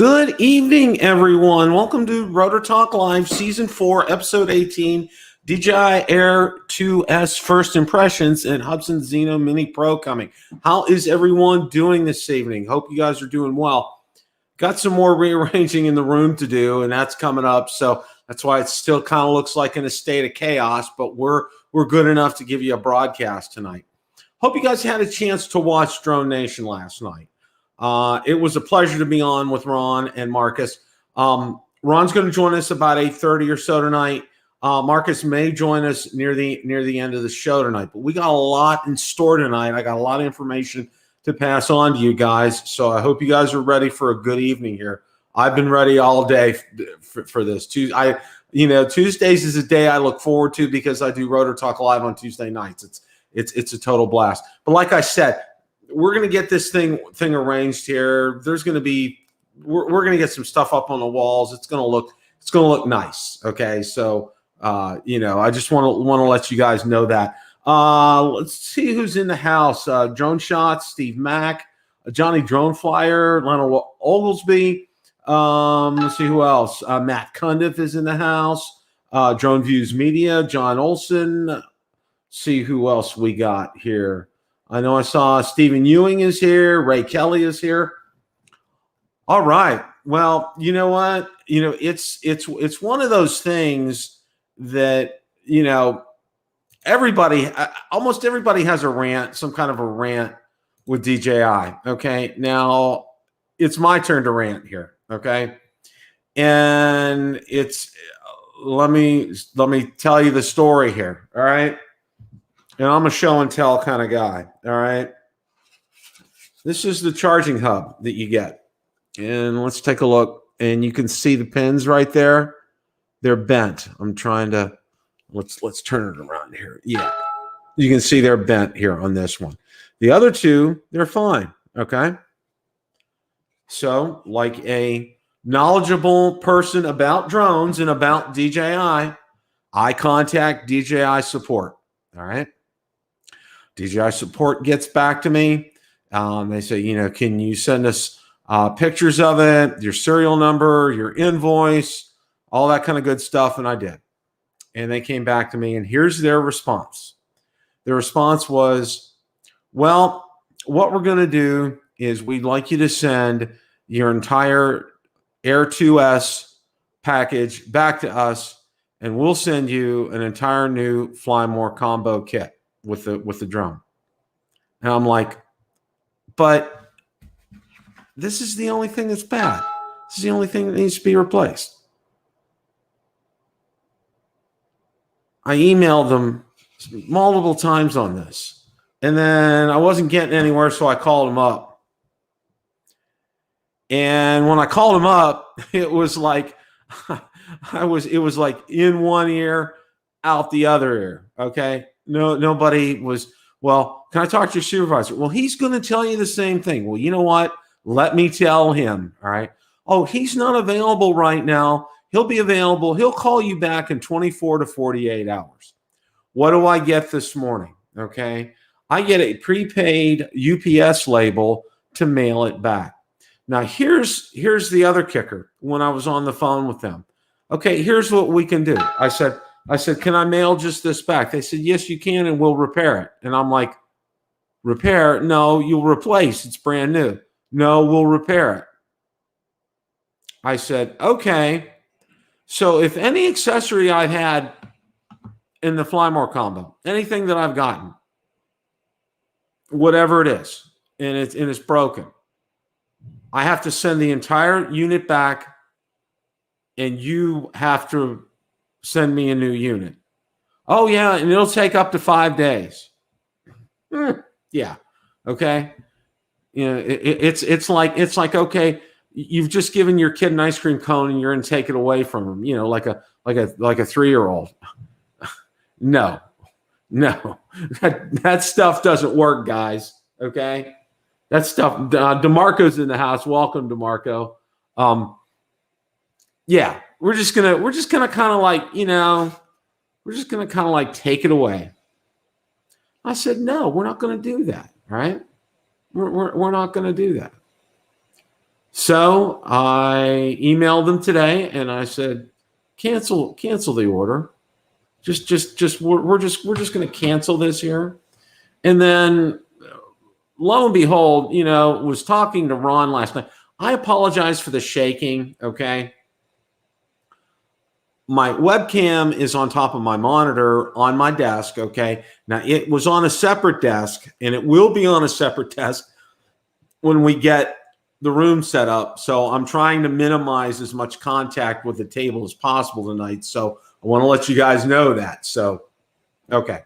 Good evening, everyone. Welcome to Rotor Talk Live, Season 4, Episode 18, DJI Air 2S First Impressions, and Hubsan Zino Mini Pro coming. How is everyone doing this evening? Hope you guys are doing well. Got some more rearranging in the room to do, and that's coming up, so that's why it still kind of looks like in a state of chaos, but we're good enough to give you a broadcast tonight. Hope you guys had a chance to watch Drone Nation last night. It was a pleasure to be on with Ron and Marcus. Ron's going to join us about 8:30 or so tonight. Marcus may join us near the end of the show tonight. But we got a lot in store tonight. I got a lot of information to pass on to you guys. So I hope you guys are ready for a good evening here. I've been ready all day for this. Tuesdays is a day I look forward to because I do Rotor Talk Live on Tuesday nights. It's a total blast. But like I said, we're going to get this thing arranged here. There's going to be we're going to get some stuff up on the walls. It's going to look nice. Okay, so I just want to let you guys know that. Let's see who's in the house. Drone Shots, Steve Mack, Johnny Drone Flyer, Leonard Oglesby. Let's see who else. Matt Cundiff is in the house. Drone Views Media, John Olson. See who else we got here. I know I saw Stephen Ewing is here. Ray Kelly is here. All right. Well, you know what? It's one of those things that, almost everybody has a rant, some kind of a rant with DJI. Okay. Now it's my turn to rant here. Okay. And let me tell you the story here. All right. And I'm a show and tell kind of guy, all right? This is the charging hub that you get. And let's take a look. And you can see the pins right there. They're bent. I'm trying to, let's turn it around here. Yeah. You can see they're bent here on this one. The other two, they're fine, okay? So, like a knowledgeable person about drones and about DJI, I contact DJI Support, all right? DJI Support gets back to me. They say, can you send us pictures of it, your serial number, your invoice, all that kind of good stuff, and I did. And they came back to me, and here's their response. Their response was, well, what we're going to do is we'd like you to send your entire Air 2S package back to us, and we'll send you an entire new Fly More combo kit with the drone. And I'm like, but this is the only thing that's bad. This is the only thing that needs to be replaced. I emailed them multiple times on this, and then I wasn't getting anywhere, so I called them up. And when I called them up, it was like it was like in one ear, out the other ear. Okay. No, nobody was, well, can I talk to your supervisor? Well, he's going to tell you the same thing. Well, you know what? Let me tell him. All right. Oh, he's not available right now. He'll be available. He'll call you back in 24 to 48 hours. What do I get this morning? Okay. I get a prepaid UPS label to mail it back. Now, here's the other kicker when I was on the phone with them. Okay, here's what we can do. I said, can I mail just this back? They said, yes, you can, and we'll repair it. And I'm like, repair? No, you'll replace. It's brand new. No, we'll repair it. I said, okay. So if any accessory I've had in the Fly More combo, anything that I've gotten, whatever it is, and it's broken, I have to send the entire unit back, and you have to send me a new unit. Oh, yeah, and it'll take up to 5 days. Yeah, okay. It's like okay, you've just given your kid an ice cream cone and you're going to take it away from him. Like a 3-year-old. No, that stuff doesn't work, guys. Okay, that stuff. DeMarco's in the house. Welcome, DeMarco. Yeah, we're just gonna kind of like, we're just gonna kind of like take it away. I said, no, we're not gonna do that. Right? We're not gonna do that. So I emailed them today and I said, cancel the order. We're just going to cancel this here. And then lo and behold, was talking to Ron last night. I apologize for the shaking. Okay. My webcam is on top of my monitor on my desk. Okay. Now it was on a separate desk and it will be on a separate desk when we get the room set up. So I'm trying to minimize as much contact with the table as possible tonight. So I want to let you guys know that. So, okay.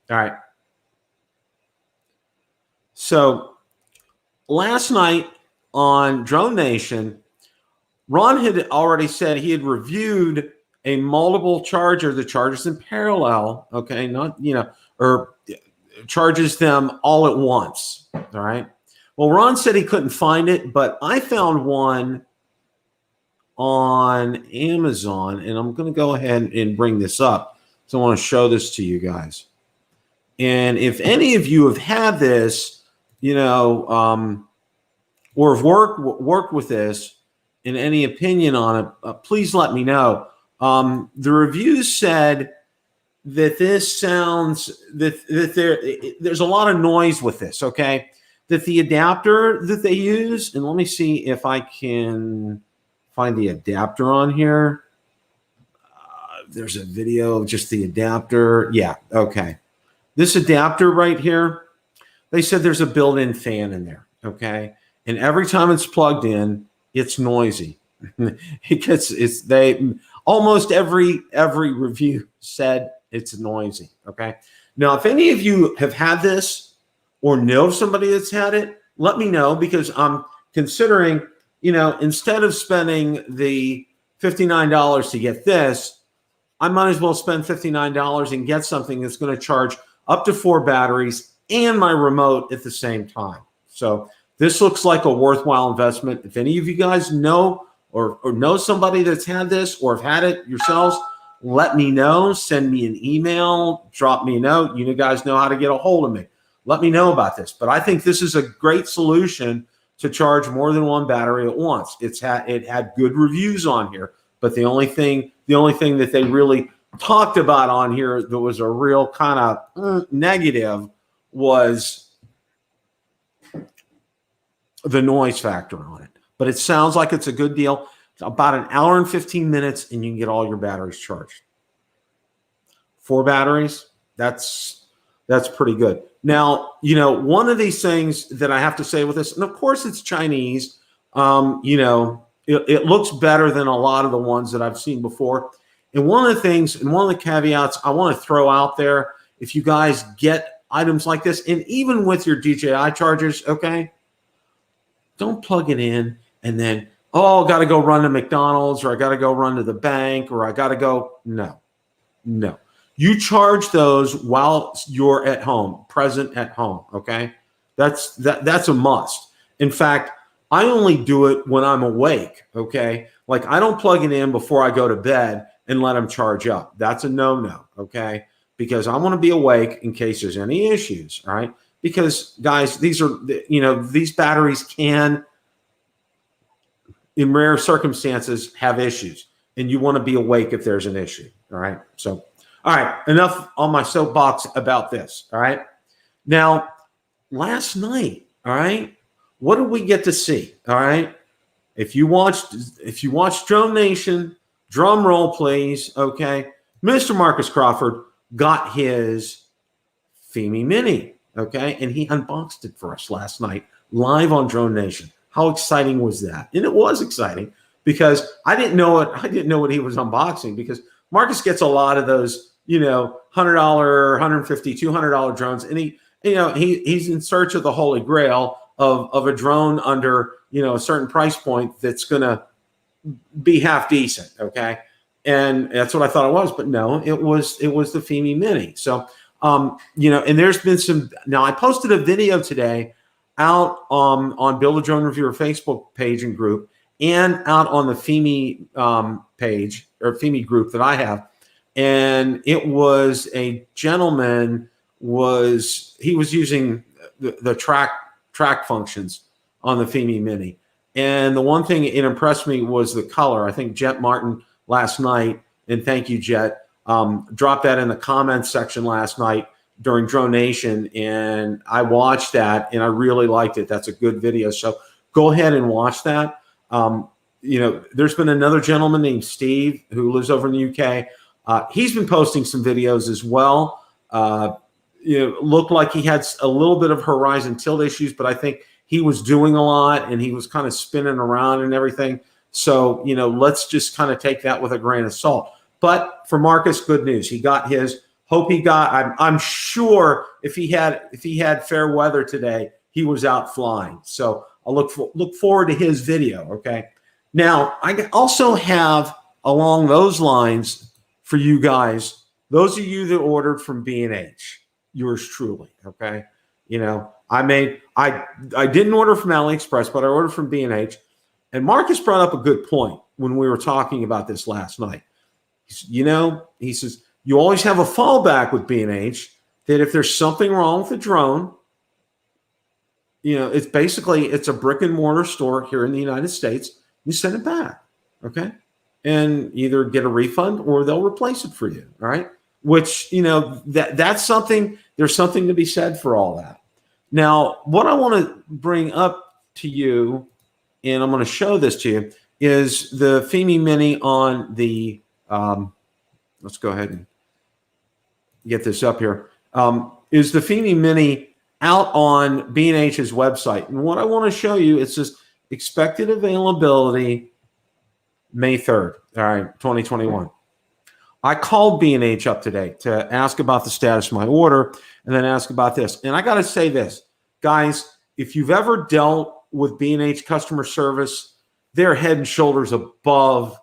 All right. So last night on Drone Nation, Ron had already said he had reviewed a multiple charger that charges in parallel. Okay. Not, or charges them all at once. All right. Well, Ron said he couldn't find it, but I found one on Amazon, and I'm going to go ahead and bring this up. So I want to show this to you guys. And if any of you have had this, or have worked with this, and any opinion on it, please let me know. The reviews said that this sounds that there's a lot of noise with this. Okay. That the adapter that they use, and let me see if I can find the adapter on here. There's a video of just the adapter. Yeah, okay. This adapter right here, they said there's a built-in fan in there, okay? And every time it's plugged in, it's noisy. Almost every review said it's noisy, okay? Now, if any of you have had this, or know somebody that's had it, let me know, because I'm considering, instead of spending the $59 to get this, I might as well spend $59 and get something that's going to charge up to 4 batteries and my remote at the same time. So this looks like a worthwhile investment. If any of you guys know or know somebody that's had this or have had it yourselves, let me know. Send me an email, drop me a note. You guys know how to get a hold of me. Let me know about this. But I think this is a great solution to charge more than one battery at once. It had good reviews on here, but the only thing that they really talked about on here that was a real kind of negative was the noise factor on it. But it sounds like it's a good deal. It's about an hour and 15 minutes, and you can get all your batteries charged. 4 batteries, that's pretty good. Now, one of these things that I have to say with this, and of course it's Chinese, it looks better than a lot of the ones that I've seen before. And one of the things, and one of the caveats I want to throw out there, if you guys get items like this, and even with your DJI chargers, okay, don't plug it in and then, got to go run to McDonald's, or I got to go run to the bank, or I got to go. No. You charge those while you're at home, present at home, okay? That's a must. In fact, I only do it when I'm awake, okay? Like, I don't plug it in before I go to bed and let them charge up. That's a no-no, okay? Because I want to be awake in case there's any issues, all right? Because, guys, these batteries can, in rare circumstances, have issues. And you want to be awake if there's an issue, all right? So, all right, enough on my soapbox about this, all right? Now, last night, all right, what did we get to see, all right? If you watched Drone Nation, drum roll, please, okay? Mr. Marcus Crawford got his Fimi Mini, okay? And he unboxed it for us last night, live on Drone Nation. How exciting was that? And it was exciting because I didn't know what he was unboxing, because Marcus gets a lot of those, $100, $150, $200 drones, and he's in search of the holy grail of a drone under a certain price point that's going to be half decent, okay? And that's what I thought it was, but no, it was the Fimi Mini. So and there's been some. Now I posted a video today out on Build a Drone Reviewer Facebook page and group, and out on the Fimi page or Fimi group that I have. And it was a gentleman he was using the track functions on the Fimi Mini. And the one thing it impressed me was the color. I think Jet Martin last night, and thank you, Jet, dropped that in the comments section last night during Drone Nation, and I watched that, and I really liked it. That's a good video, so go ahead and watch that. You know, there's been another gentleman named Steve who lives over in the UK. He's been posting some videos as well. You know, looked like he had a little bit of horizon tilt issues, but I think he was doing a lot and he was kind of spinning around and everything. So, you know, let's just kind of take that with a grain of salt. But for Marcus, good news. He got his. Hope he got. I'm sure if he had fair weather today, he was out flying. So I'll look forward to his video. Okay. Now I also have along those lines for you guys, those of you that ordered from B&H, yours truly. Okay. You know, I didn't order from AliExpress, but I ordered from B&H. And Marcus brought up a good point when we were talking about this last night. You know, he says, you always have a fallback with B&H that if there's something wrong with the drone, you know, it's a brick and mortar store here in the United States. You send it back, okay? And either get a refund or they'll replace it for you, all right? Which, you know, that's something, there's something to be said for all that. Now, what I want to bring up to you, and I'm going to show this to you, is the Fimi Mini on the, let's go ahead and get this up here, is the Fimi Mini out on B&H's website. And what I want to show you, it says expected availability May 3rd, all right, 2021. I called B&H up today to ask about the status of my order and then ask about this. And I got to say this, guys, if you've ever dealt with B&H customer service, they're head and shoulders above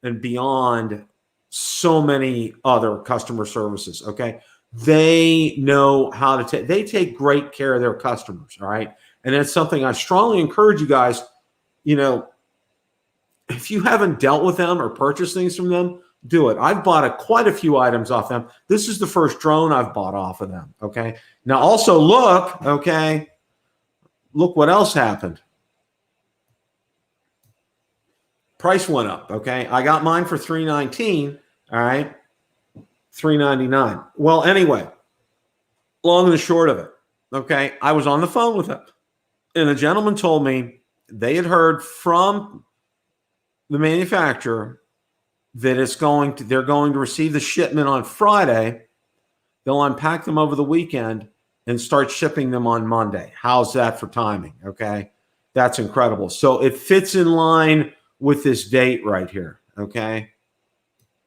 and beyond so many other customer services, okay? They know how to take, they take great care of their customers, all right? And that's something I strongly encourage you guys, you know, if you haven't dealt with them or purchased things from them, do it. I've bought quite a few items off them. This is the first drone I've bought off of them, okay? Now also look, okay, look what else happened. Price went up, okay? I got mine for $319, all right? $399. Well, anyway, long and the short of it, okay? I was on the phone with him, and the gentleman told me they had heard from the manufacturer that they're going to receive the shipment on Friday. They'll unpack them over the weekend and start shipping them on Monday. How's that for timing? Okay. That's incredible. So it fits in line with this date right here. Okay.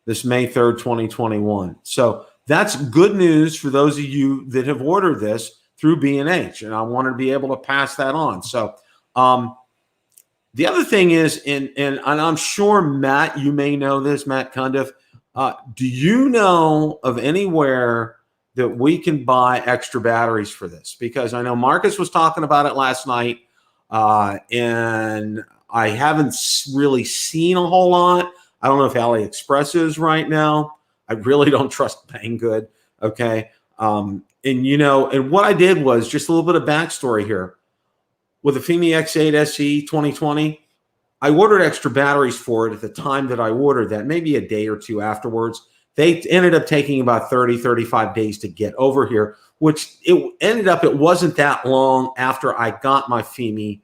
This May 3rd, 2021. So that's good news for those of you that have ordered this through B&H. And I wanted to be able to pass that on. So, the other thing is, and I'm sure, Matt, you may know this, Matt Cundiff. Do you know of anywhere that we can buy extra batteries for this? Because I know Marcus was talking about it last night, and I haven't really seen a whole lot. I don't know if AliExpress is right now. I really don't trust Banggood, okay? And, you know, and what I did was just a little bit of backstory here. With the Fimi X8 SE 2020, I ordered extra batteries for it at the time that I ordered that, maybe a day or two afterwards. They ended up taking about 30, 35 days to get over here, which it wasn't that long after I got my Fimi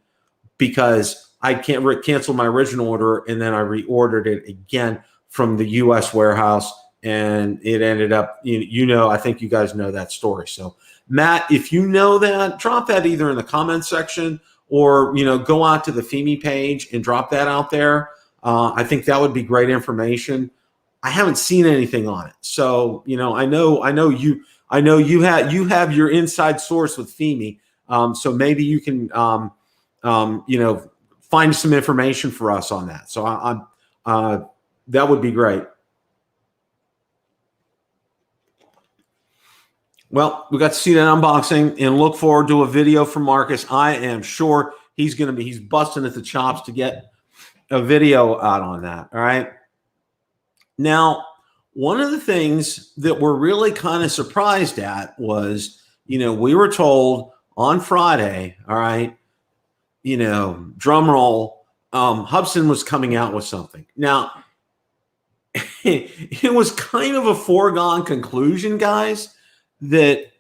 because I canceled my original order and then I reordered it again from the U.S. warehouse, and it ended up, you know, I think you guys know that story. So, Matt, if you know that, drop that either in the comment section or, you know, go out to the Fimi page and drop that out there. I think that would be great information. I haven't seen anything on it. So, you know, I know you have your inside source with Fimi. So maybe you can, you know, find some information for us on that. So that would be great. Well, we got to see that unboxing and look forward to a video from Marcus. I am sure he's busting at the chops to get a video out on that. All right. Now, one of the things that we're really kind of surprised at was, you know, we were told on Friday, all right, drum roll, Hubsan was coming out with something. Now, it was kind of a foregone conclusion, guys, that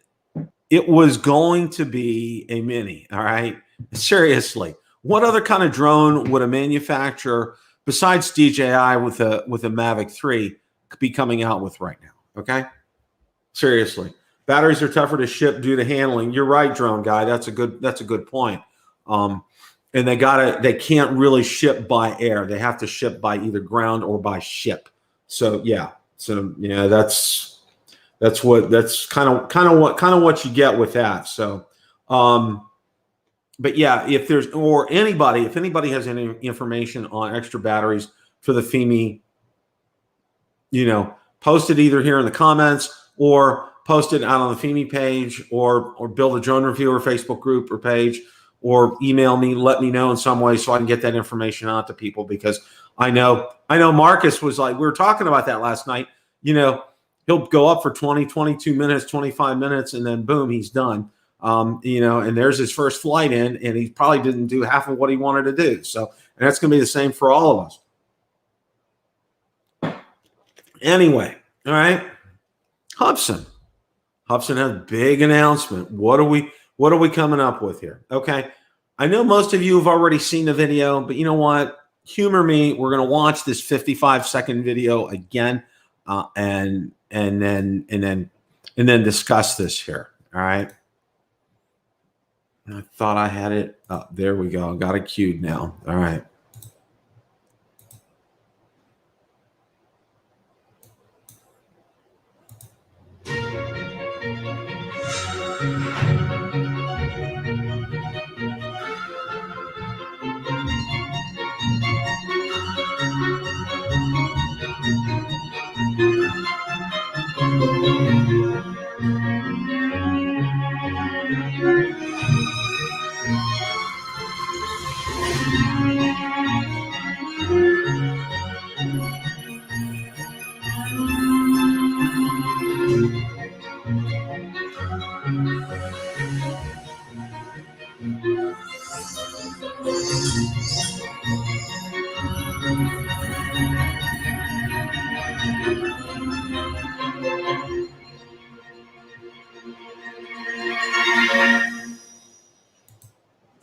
it was going to be a Mini. All right. Seriously. What other kind of drone would a manufacturer besides DJI with a Mavic 3 be coming out with right now? Okay. Seriously. Batteries are tougher to ship due to handling. You're right, drone guy. That's a good point. And they can't really ship by air. They have to ship by either ground or by ship. So yeah. So yeah, that's kind of what you get with that. So but yeah, if anybody has any information on extra batteries for the Fimi, post it either here in the comments or post it out on the Fimi page or build a drone reviewer Facebook group or page or email me, let me know in some way so I can get that information out to people, because I know Marcus was like, we were talking about that last night, he'll go up for 20, 22 minutes, 25 minutes, and then boom, he's done. And there's his first flight in, and he probably didn't do half of what he wanted to do. So, and that's going to be the same for all of us. Anyway, all right. Hubsan has a big announcement. What are we coming up with here? Okay. I know most of you have already seen the video, but you know what? Humor me. We're going to watch this 55-second video again, and then discuss this here. All right. I thought I had it up. There we go. Got it queued now. All right.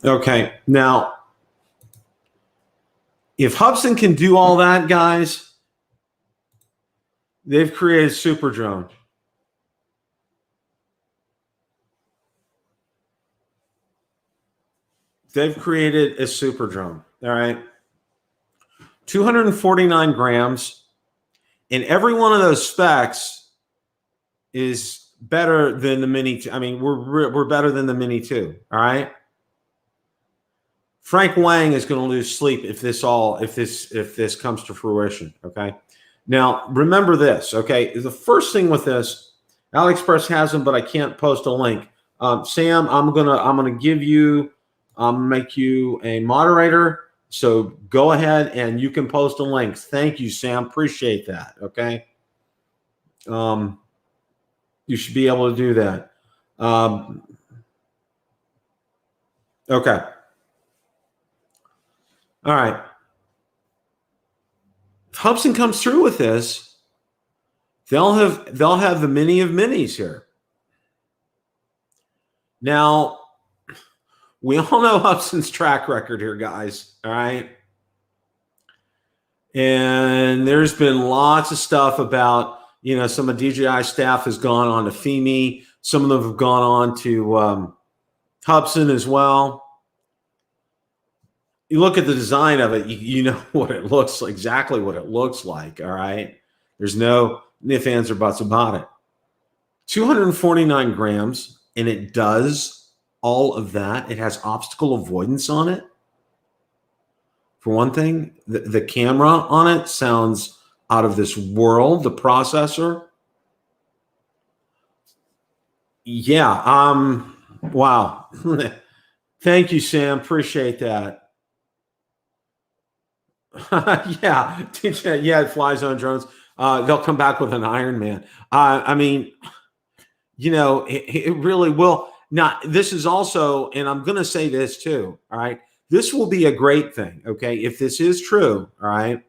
Okay, now, if Hubsan can do all that, guys, they've created super drone. They've created a super drone. All right, 249 grams, and every one of those specs is better than the Mini. I mean, we're better than the Mini 2. All right. Frank Wang is going to lose sleep if this comes to fruition. Okay. Now remember this. Okay. The first thing with this, AliExpress has them, but I can't post a link. Sam, I'm gonna give you, make you a moderator. So go ahead and you can post a link. Thank you, Sam. Appreciate that. Okay. You should be able to do that. Okay. All right. If Hubsan comes through with this, they'll have the Mini of Minis here. Now, we all know Hubsan's track record here, guys. All right. And there's been lots of stuff about, some of DJI staff has gone on to Fimi. Some of them have gone on to Hubsan as well. You look at the design of it, you know what it looks like, exactly what it looks like. All right. There's no ifs, ands, or buts about it. 249 grams, and it does all of that. It has obstacle avoidance on it. For one thing, the camera on it sounds out of this world. The processor. Yeah. Wow. Thank you, Sam. Appreciate that. Yeah, it flies on drones. They'll come back with an Iron Man. I mean, it really will. Now, this is also, and I'm going to say this too, all right? this will be a great thing. Okay. If this is true, all right,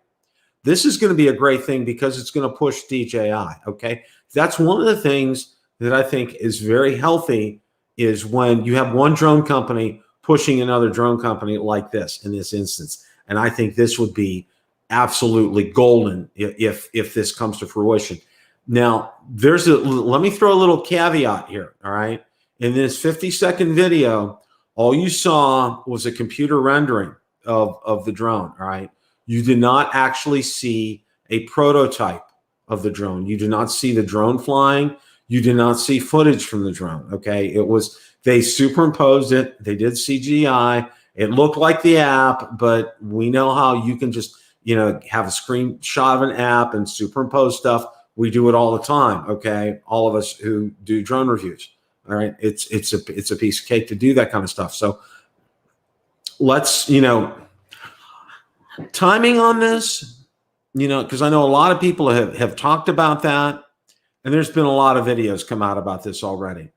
this is going to be a great thing because it's going to push DJI. Okay. That's one of the things that I think is very healthy is when you have one drone company pushing another drone company like this in this instance. And I think this would be absolutely golden if this comes to fruition. Now, let me throw a little caveat here, all right? In this 50-second video, all you saw was a computer rendering of the drone, all right? You did not actually see a prototype of the drone. You did not see the drone flying. You did not see footage from the drone, okay? They superimposed it. They did CGI. It looked like the app, but we know how you can just, have a screenshot of an app and superimpose stuff. We do it all the time, okay? All of us who do drone reviews, all right? It's a piece of cake to do that kind of stuff. So let's, timing on this, because I know a lot of people have talked about that, and there's been a lot of videos come out about this already.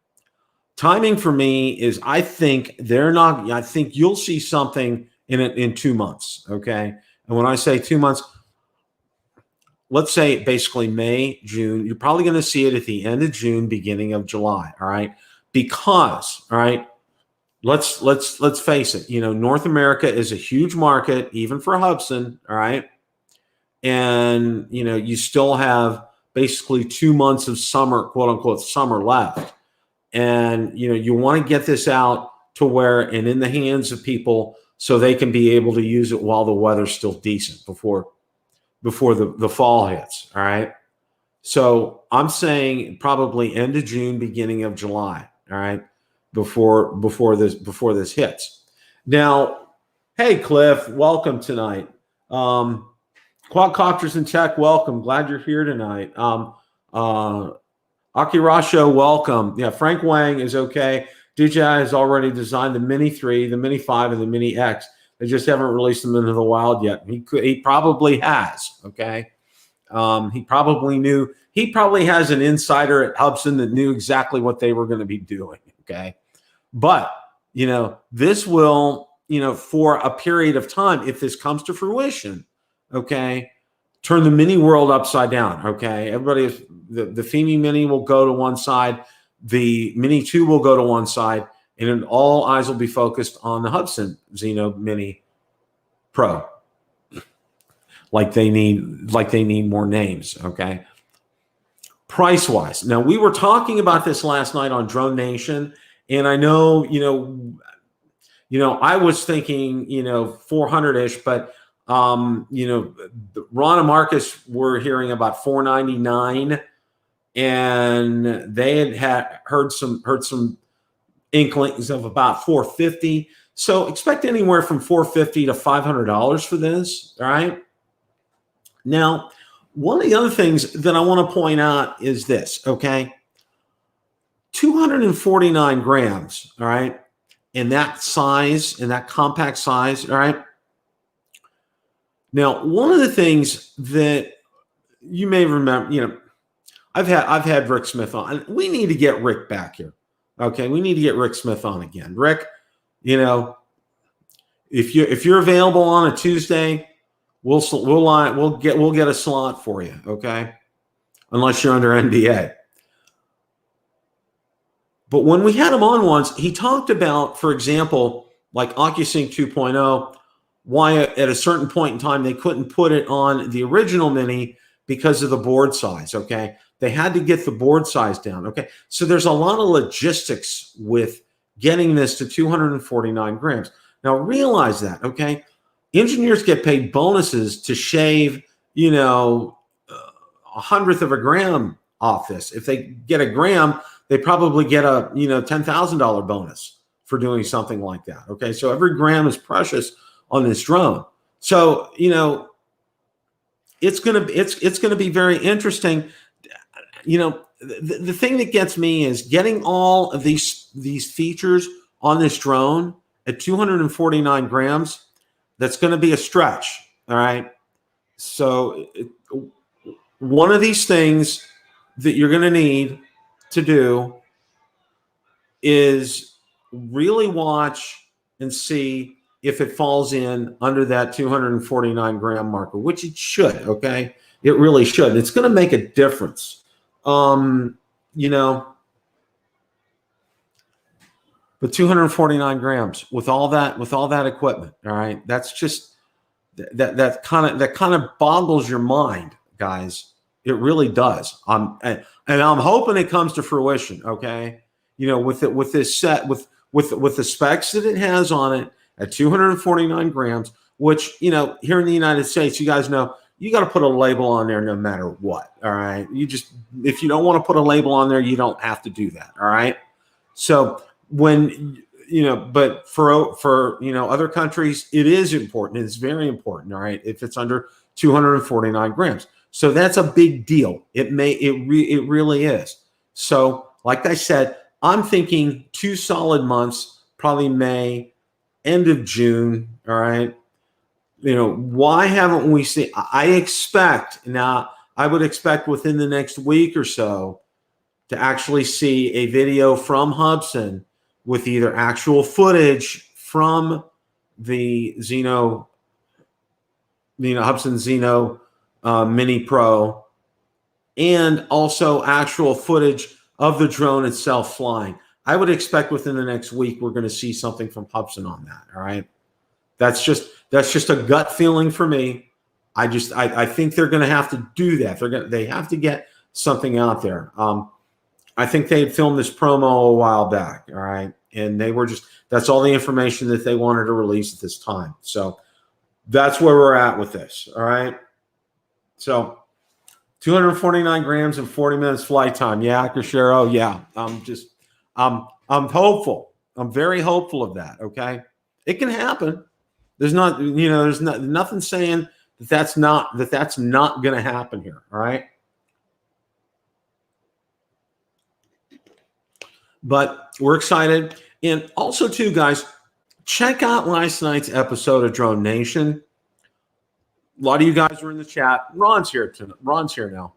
Timing for me is, I think you'll see something in 2 months, okay? And when I say 2 months, let's say basically May, June, you're probably going to see it at the end of June, beginning of July, all right? Because, all right, let's face it, North America is a huge market, even for Hubsan, all right? And, you still have basically 2 months of summer, quote unquote, summer left. And, you want to get this out to where and in the hands of people so they can be able to use it while the weather's still decent before the fall hits. All right. So I'm saying probably end of June, beginning of July. All right. Before this hits. Now, hey, Cliff, welcome tonight. Quadcopters in Tech, welcome. Glad you're here tonight. Akirasho, welcome. Yeah, Frank Wang is okay. DJI has already designed the Mini 3, the Mini 5, and the Mini X. They just haven't released them into the wild yet. He probably has, okay? He probably has an insider at Hubsan that knew exactly what they were going to be doing, okay? But, this will, for a period of time, if this comes to fruition, okay, turn the mini world upside down, okay? The Fimi Mini will go to one side, the Mini 2 will go to one side, and then all eyes will be focused on the Hubsan Zino Mini Pro. Like they need more names, okay? Price-wise. Now, we were talking about this last night on Drone Nation, and I know, I was thinking, 400-ish, but Ron and Marcus were hearing about $499, and they had heard some inklings of about $450. So expect anywhere from $450 to $500 for this. All right. Now, one of the other things that I want to point out is this. Okay, 249 grams. All right, in that size, in that compact size. All right. Now, one of the things that you may remember, I've had Rick Smith on. We need to get Rick back here. Okay, we need to get Rick Smith on again. Rick, if you're available on a Tuesday, we'll get a slot for you. Okay, unless you're under NDA. But when we had him on once, he talked about, for example, like OcuSync 2.0. Why at a certain point in time they couldn't put it on the original Mini because of the board size, okay? They had to get the board size down, okay? So there's a lot of logistics with getting this to 249 grams. Now realize that, okay? Engineers get paid bonuses to shave, a hundredth of a gram off this. If they get a gram, they probably get a, $10,000 bonus for doing something like that, okay? So every gram is precious on this drone. So, it's gonna be very interesting. The thing that gets me is getting all of these features on this drone at 249 grams. That's going to be a stretch. All right. So one of these things that you're going to need to do is really watch and see if it falls in under that 249 gram marker, which it should. Okay, it really should. It's going to make a difference. You know, but 249 grams with all that equipment. All right, that's just that kind of boggles your mind, guys. It really does. And I'm hoping it comes to fruition. Okay, you know, with this set with the specs that it has on it at 249 grams, which, you know, here in the United States, you guys know you got to put a label on there no matter what. All right, if you don't want to put a label on there, you don't have to do that. All right, so when you know, but for you know, other countries, it is important. It's very important. All right, if it's under 249 grams. So that's a big deal. It really is. So like I said, I'm thinking 2 solid months, probably May, end of June. All right. You know, why haven't we seen? I would expect within the next week or so to actually see a video from Hubsan with either actual footage from the Hubsan Zino Mini Pro, and also actual footage of the drone itself flying. I would expect within the next week we're going to see something from Hubsan on that. All right, that's just a gut feeling for me. I think they're going to have to do that. They have to get something out there. I think they had filmed this promo a while back. All right, and that's all the information that they wanted to release at this time. So that's where we're at with this. All right. So 249 grams and 40 minutes flight time. Yeah, Cashero. Yeah. I'm hopeful. I'm very hopeful of that. Okay. It can happen. There's nothing saying that's not going to happen here. All right. But we're excited. And also too, guys, check out last night's episode of Drone Nation. A lot of you guys were in the chat. Ron's here now.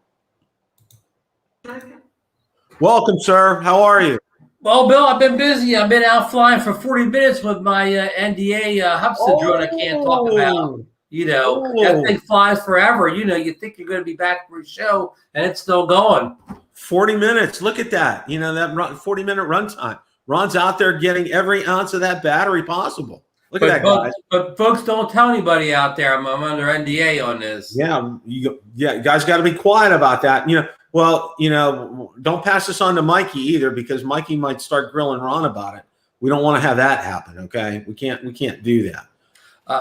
Welcome, sir. How are you? Well, Bill, I've been busy. I've been out flying for 40 minutes with my NDA Hubsan drone I can't talk about. You know, that thing flies forever. You know, you think you're going to be back for a show, and it's still going. 40 minutes. Look at that. You know, that 40-minute runtime. Ron's out there getting every ounce of that battery possible. Look at that, guys. But folks, don't tell anybody out there. I'm under NDA on this. Yeah, you guys got to be quiet about that. You know, well, you know, don't pass this on to Mikey either, because Mikey might start grilling Ron about it. We don't want to have that happen. Okay, we can't do that.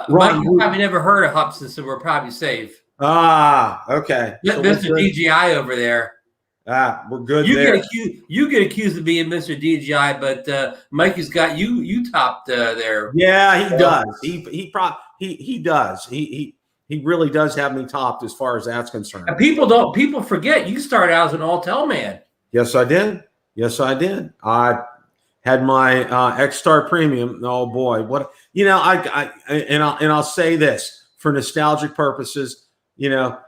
Ron, you probably never heard of Hubsan, so we're probably safe. Ah, okay. So Mr. DJI over there. Ah, we're good. You get accused of being Mr. DJI, but Mikey's got you topped there. Yeah, he does. He does. He really does have me topped as far as that's concerned. And people forget you started out as an all-tel man. Yes, I did. I had my X-Star Premium. Oh boy, what, you know, I'll say this for nostalgic purposes, you know,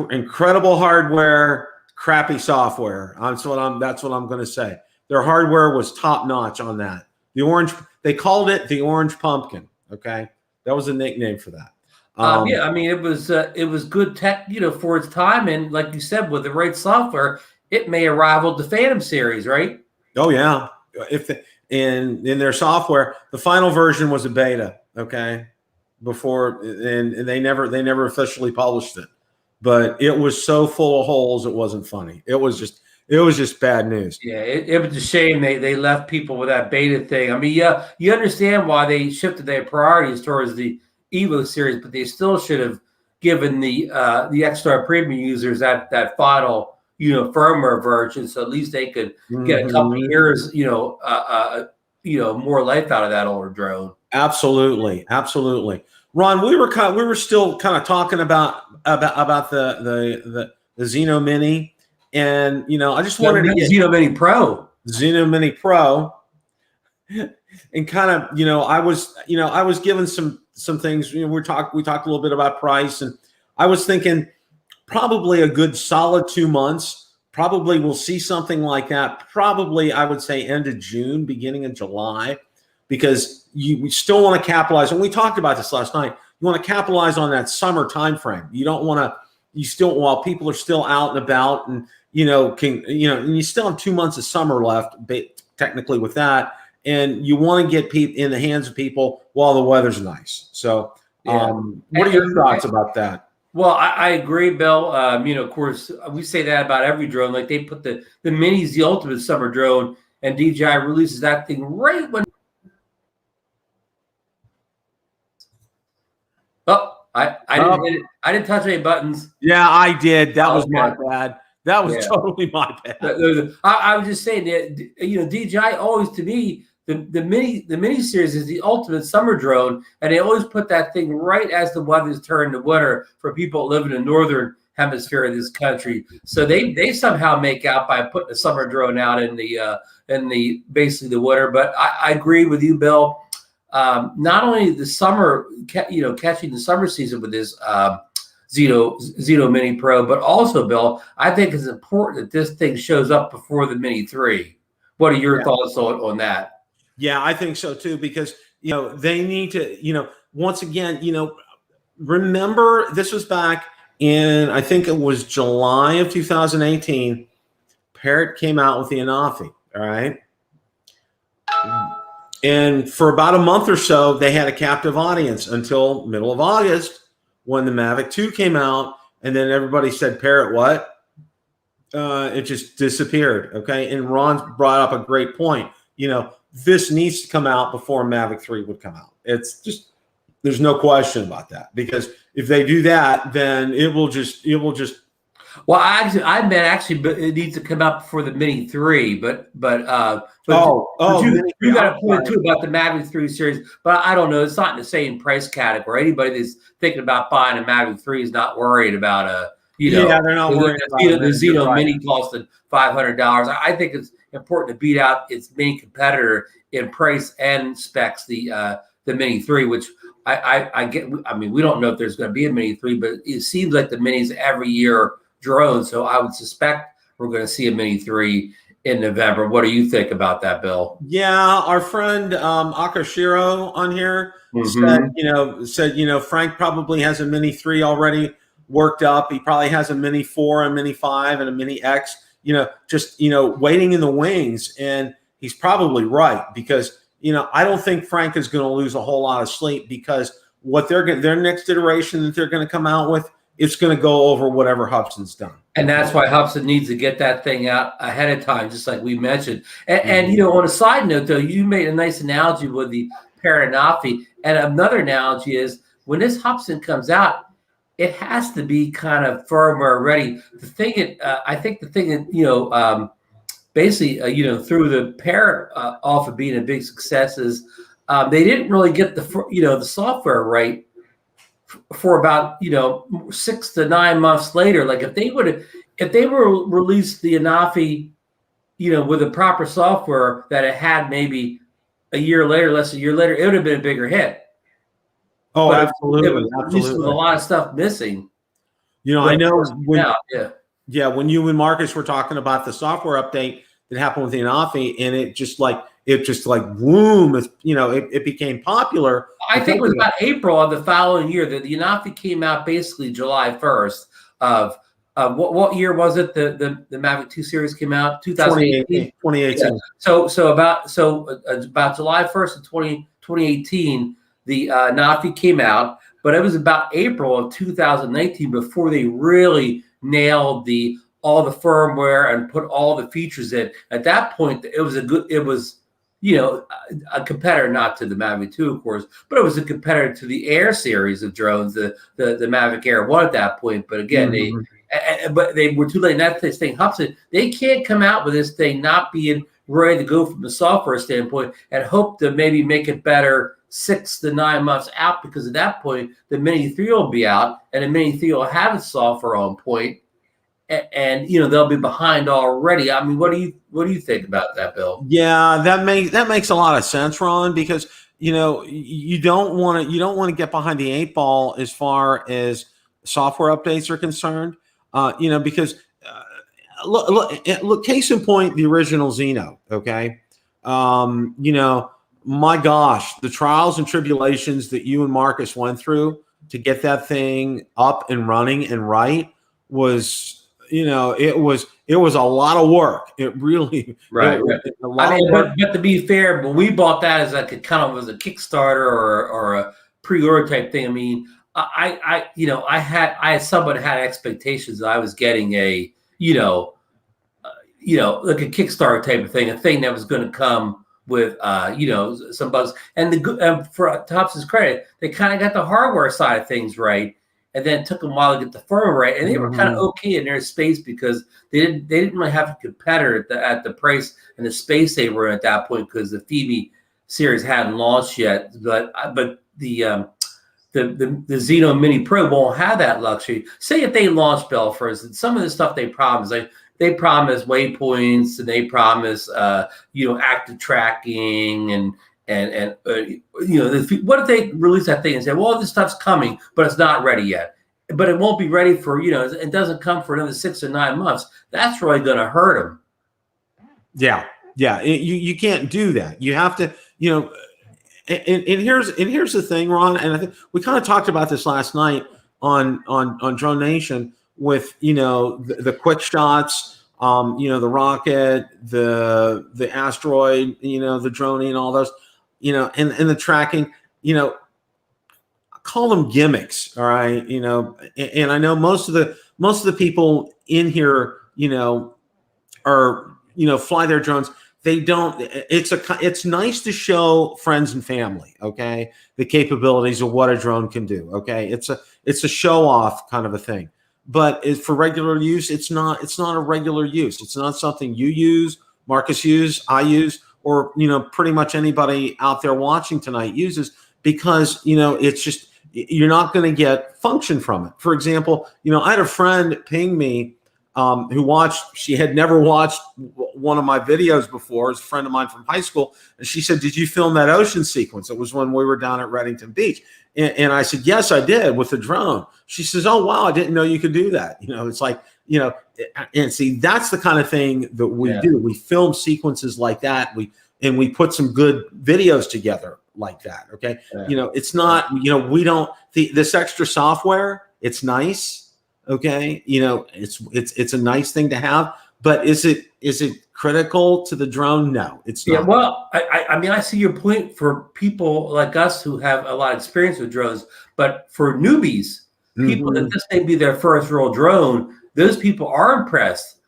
incredible hardware, crappy software. That's what I'm going to say. Their hardware was top notch on that. They called it the Orange Pumpkin. Okay, that was a nickname for that. Yeah, I mean, it was good tech, you know, for its time, and like you said, with the right software, it may have rivaled the Phantom series, right? Oh yeah, in their software, the final version was a beta. Okay, before and they never officially published it. But it was so full of holes, it wasn't funny. It was just bad news. Yeah, it was a shame they left people with that beta thing. I mean, yeah, you understand why they shifted their priorities towards the Evo series, but they still should have given the X-Star Premium users that final, you know, firmware version, so at least they could get a couple of years, you know, more life out of that older drone. Absolutely. Ron, we were still kind of talking about the Zino Mini, and you know, I just wanted to get Zino Mini Pro, and kind of, you know, I was given some things. You know, we talked a little bit about price, and I was thinking probably a good solid 2 months. Probably we'll see something like that. Probably I would say end of June, beginning of July. because you still want to capitalize. And we talked about this last night. You want to capitalize on that summer time frame. You don't want to. You still, while people are still out and about, and and you still have 2 months of summer left, technically with that, and you want to get in the hands of people while the weather's nice. So, what are your thoughts about that? Well, I agree, Bill. Of course, we say that about every drone. Like they put the Mini's the ultimate summer drone, and DJI releases that thing right when. Oh, I didn't hit it. I didn't touch any buttons. Yeah, I did. That was my bad. That was totally my bad. I was just saying that DJI always, to me, the mini series is the ultimate summer drone, and they always put that thing right as the weather's turned to winter for people living in the northern hemisphere of this country. So they somehow make out by putting a summer drone out in the basically the winter. But I agree with you, Bill. Not only the summer, catching the summer season with this Zino Mini Pro, but also, Bill, I think it's important that this thing shows up before the Mini 3. What are your thoughts on that? Yeah, I think so too, because they need to, once again, remember this was back in, I think it was July of 2018. Parrot came out with the Anafi, all right? And for about a month or so, they had a captive audience until middle of August when the Mavic 2 came out, and then everybody said, Parrot, what? It just disappeared, okay? And Ron brought up a great point. This needs to come out before Mavic 3 would come out. It's just, there's no question about that, because if they do that, then it will just. Well, I meant actually, but it needs to come out before the Mini 3. But you got a point too about the Mavic 3 series. But I don't know. It's not in the same price category. Anybody that's thinking about buying a Mavic 3 is not worried about they're not worried about the Zino Mini costing $500. I think it's important to beat out its main competitor in price and specs, the Mini 3, which I get. I mean, we don't know if there's going to be a Mini 3, but it seems like the Mini's every year drone. So I would suspect we're going to see a Mini 3 in November. What do you think about that, Bill? Yeah, our friend Akashiro on here said, Frank probably has a Mini 3 already worked up. He probably has a Mini 4, a Mini 5, and a Mini X, waiting in the wings. And he's probably right, because, I don't think Frank is going to lose a whole lot of sleep, because what their next iteration that they're going to come out with, it's going to go over whatever Hubsan's done. And that's why Hubsan needs to get that thing out ahead of time, just like we mentioned. And on a side note, though, you made a nice analogy with the Parrot Anafi. And another analogy is when this Hubsan comes out, it has to be kind of firmware ready. I think the thing that, basically, through the Parrot off of being a big success is they didn't really get the software right for about 6 to 9 months later. Like if they were released the Anafi, with the proper software that it had maybe a year later, less than a year later, it would have been a bigger hit. Oh, but absolutely. With a lot of stuff missing. I know when you and Marcus were talking about the software update that happened with the Anafi, and it just like boom, it became popular. I think it was about April of the following year that the Anafi came out, basically July 1st of what year was it? The Mavic 2 series came out 2018. 2018. Yeah. So about July 1st of 2018, the Anafi came out, but it was about April of 2019 before they really nailed all the firmware and put all the features in. At that point, it was a competitor, not to the Mavic 2, of course, but it was a competitor to the Air series of drones, the Mavic Air 1 at that point. But again, they were too late. And that's this thing, Hubsan, they can't come out with this thing not being ready to go from a software standpoint and hope to maybe make it better 6 to 9 months out, because at that point, the Mini 3 will be out and the Mini 3 will have its software on point. And they'll be behind already. I mean, what do you think about that, Bill? Yeah, that makes a lot of sense, Ron, because you don't want to get behind the 8 ball as far as software updates are concerned. Because look, case in point, the original Zino. Okay, my gosh, the trials and tribulations that you and Marcus went through to get that thing up and running and right was, it was a lot of work. It really, right. a lot of work. But to be fair, when we bought that as like a kind of was a Kickstarter or a pre-order type thing, I mean, I somewhat had expectations that I was getting a, like a Kickstarter type of thing, a thing that was going to come with, some bugs. And for Hubsan's credit, they kind of got the hardware side of things right. And then it took them a while to get the firmware right. And they were kind of okay in their space because they didn't really have a competitor at the price and the space they were in at that point because the Fimi series hadn't launched yet. But the Zino Mini Pro won't have that luxury. Say if they launch, Bill, for instance, some of the stuff they promise, like they promise waypoints and they promise, active tracking and what if they release that thing and say, well, this stuff's coming, but it's not ready yet. But it won't be ready for, it doesn't come for another 6 or 9 months. That's really going to hurt them. Yeah. Yeah. You can't do that. You have to, and here's the thing, Ron, and I think we kind of talked about this last night on Drone Nation with, the quick shots, the rocket, the asteroid, the droning, all those, and the tracking, I call them gimmicks. All right. And I know most of the people in here, are, fly their drones. They don't, it's nice to show friends and family, okay, the capabilities of what a drone can do. Okay. It's a show off kind of a thing, but for regular use, it's not a regular use. It's not something you use, Marcus I use, or, pretty much anybody out there watching tonight uses, because, it's just, you're not going to get function from it. For example, I had a friend ping me who she had never watched one of my videos before. It's a friend of mine from high school. And she said, did you film that ocean sequence? It was when we were down at Reddington Beach. And I said, yes, I did, with the drone. She says, oh, wow, I didn't know you could do that. It's like, and see, that's the kind of thing that we do. We film sequences like that. We put some good videos together like that. Okay. Yeah. It's not, we don't, this extra software, it's nice. Okay. It's a nice thing to have, but is it critical to the drone? No, it's not. Yeah, well, I mean, I see your point for people like us who have a lot of experience with drones, but for newbies, people that this may be their first real drone, those people are impressed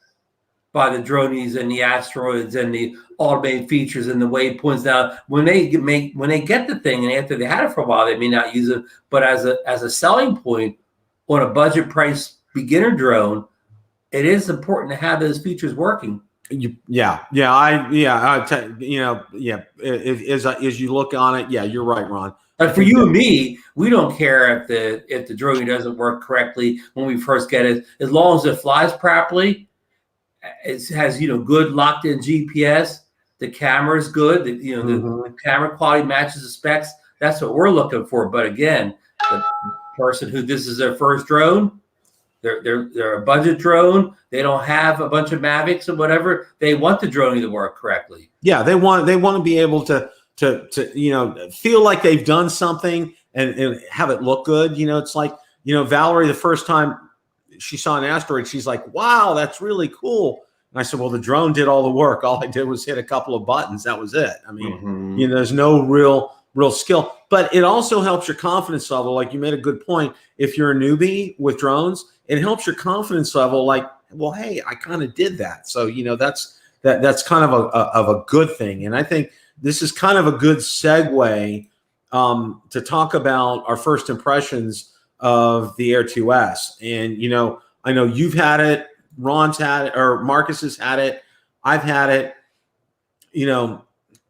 by the dronies and the asteroids and the automated features and the waypoints. Now, when they get the thing and after they had it for a while, they may not use it, but as a selling point on a budget price beginner drone, it is important to have those features working. As you look on it, you're right, Ron. But for you and me, we don't care if the drone doesn't work correctly when we first get it, as long as it flies properly. It has good locked in GPS. The camera is good. The camera quality matches the specs. That's what we're looking for. But again, the person who this is their first drone, they're a budget drone. They don't have a bunch of Mavics or whatever. They want the drone to work correctly. Yeah, they want to be able to feel like they've done something and have it look good. It's like, Valerie, the first time she saw an asteroid, she's like, wow, that's really cool. And I said, well, the drone did all the work. All I did was hit a couple of buttons. That was it. I mean, there's no real skill, but it also helps your confidence level. Like you made a good point. If you're a newbie with drones, it helps your confidence level. Like, well, hey, I kind of did that. So, that's kind of a good thing. And I think this is kind of a good segue to talk about our first impressions of the Air 2S. And, I know you've had it, Ron's had it, or Marcus has had it. I've had it.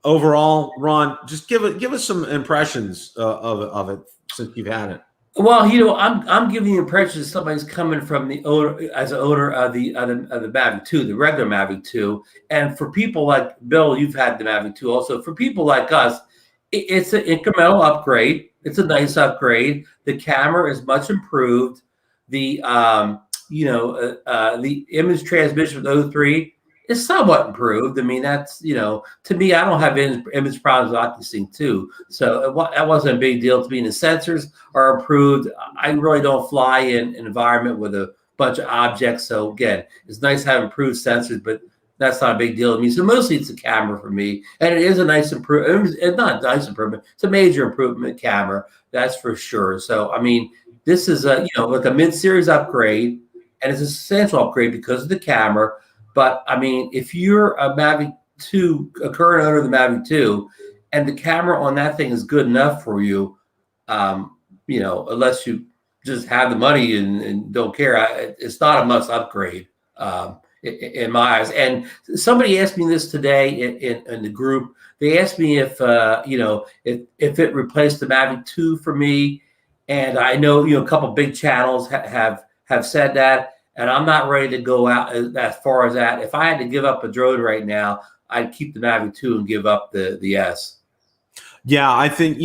Overall, Ron, just give us some impressions of it since you've had it. Well, I'm giving you impressions somebody's coming from the owner as an owner of the Mavic 2, the regular Mavic 2, and for people like Bill, you've had the Mavic 2 also. For people like us, it's an incremental upgrade. It's a nice upgrade. The camera is much improved. The image transmission with O3 it's somewhat improved. I mean, that's, to me, I don't have image problems with this thing too. So that wasn't a big deal to me. And the sensors are improved. I really don't fly in an environment with a bunch of objects. So again, it's nice to have improved sensors, but that's not a big deal to me. So mostly it's the camera for me. And it is a nice improvement. It's not a nice improvement. It's a major improvement camera. That's for sure. So, I mean, this is like a mid-series upgrade, and it's a substantial upgrade because of the camera. But I mean, if you're a Mavic 2, a current owner of the Mavic 2, and the camera on that thing is good enough for you, unless you just have the money and don't care, it's not a must upgrade in my eyes. And somebody asked me this today in the group. They asked me if it replaced the Mavic 2 for me, and I know a couple big channels have said that. And I'm not ready to go out as far as that. If I had to give up a drone right now, I'd keep the Mavic 2 and give up the S. Yeah, I think,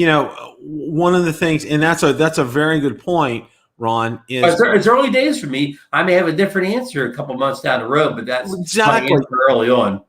one of the things, and that's a very good point, Ron, is it's early days for me. I may have a different answer a couple months down the road, but that's exactly my answer early on.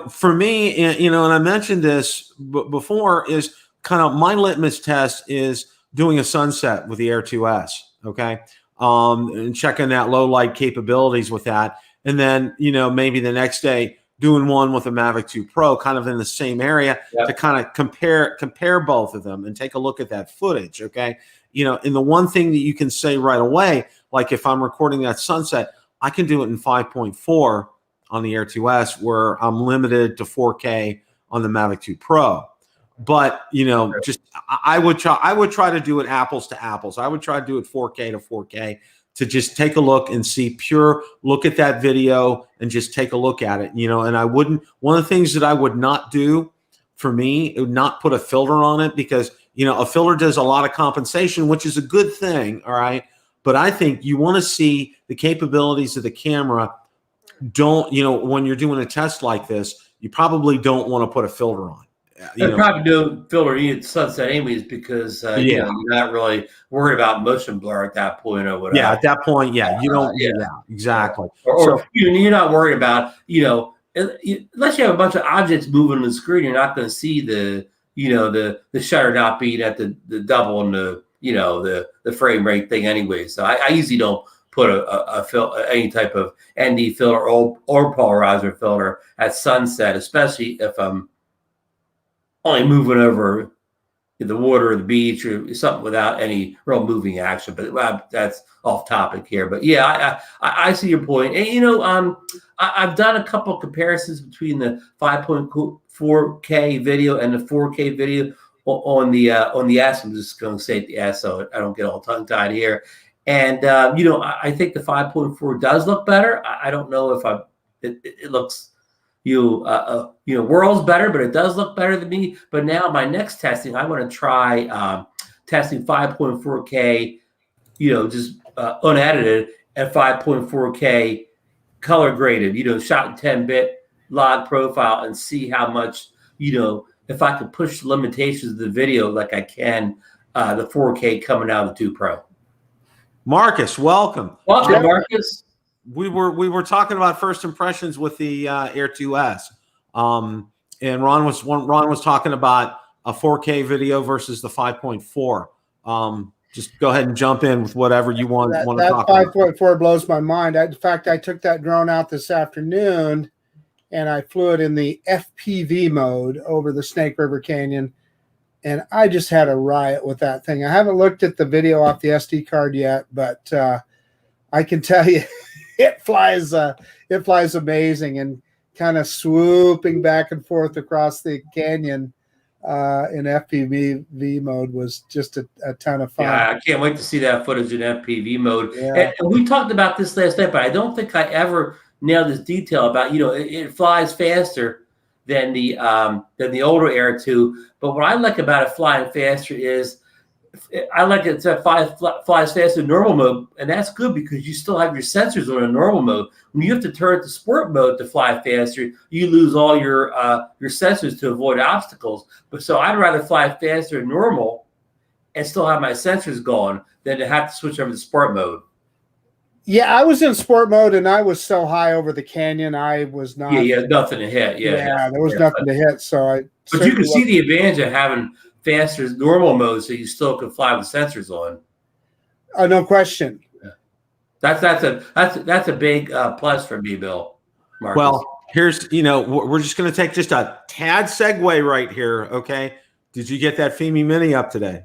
For me, and I mentioned this before, is kind of my litmus test is doing a sunset with the Air 2S, okay? And checking that low light capabilities with that. And then, maybe the next day doing one with a Mavic 2 Pro kind of in the same area to kind of compare both of them and take a look at that footage. Okay. And the one thing that you can say right away, like if I'm recording that sunset, I can do it in 5.4 on the Air 2S where I'm limited to 4K on the Mavic 2 Pro. But I would try to do it apples to apples. I would try to do it 4K to 4K to just take a look and see look at that video and just take a look at it. And I wouldn't. One of the things that I would not do for me, it would not put a filter on it because a filter does a lot of compensation, which is a good thing. All right, but I think you want to see the capabilities of the camera. When you're doing a test like this, you probably don't want to put a filter on. Probably do filter at sunset anyways because you're not really worried about motion blur at that point or whatever. Yeah, at that point, you don't. Exactly. Or you're not worried about unless you have a bunch of objects moving on the screen, you're not going to see the shutter not being at the double and the frame rate thing anyway. So I usually don't put any type of ND filter or polarizer filter at sunset, especially if I'm only moving over the water or the beach or something without any real moving action. But that's off topic here. But yeah, I see your point. And I've done a couple comparisons between the 5.4K video and the 4K video on the S. I'm just going to say the S so I don't get all tongue tied here. And I think the 5.4 does look better. I don't know if it looks world's better, but it does look better than me. But now my next testing, I want to try testing 5.4K, just unedited at 5.4K color graded, shot in 10-bit log profile and see how much, if I could push the limitations of the video like I can the 4K coming out of the 2 Pro. Marcus, welcome. Welcome, Marcus. We were talking about first impressions with the Air 2S, and Ron was talking about a 4K video versus the 5.4. Just go ahead and jump in with whatever you want to talk about. 5.4 blows my mind. In fact, I took that drone out this afternoon, and I flew it in the FPV mode over the Snake River Canyon, and I just had a riot with that thing. I haven't looked at the video off the SD card yet, but I can tell you. It flies amazing and kind of swooping back and forth across the canyon in FPV mode was just a ton of fun. Yeah, I can't wait to see that footage in FPV mode. Yeah. And we talked about this last night, but I don't think I ever nailed this detail about it flies faster than the older Air 2. But what I like about it flying faster is I like it to flies faster in normal mode, and that's good because you still have your sensors on a normal mode. When you have to turn it to sport mode to fly faster, you lose all your sensors to avoid obstacles. But so I'd rather fly faster in normal and still have my sensors going than to have to switch over to sport mode. Yeah, I was in sport mode, and I was so high over the canyon, I was not. Yeah, you had nothing to hit. Yeah, there was nothing to hit. So but you can see the advantage of having faster normal mode, so you still can fly with sensors on. No question. Yeah. That's a big plus for me, Bill. Marcus. Well, here's we're just going to take just a tad segue right here. Okay, did you get that Fimi Mini up today?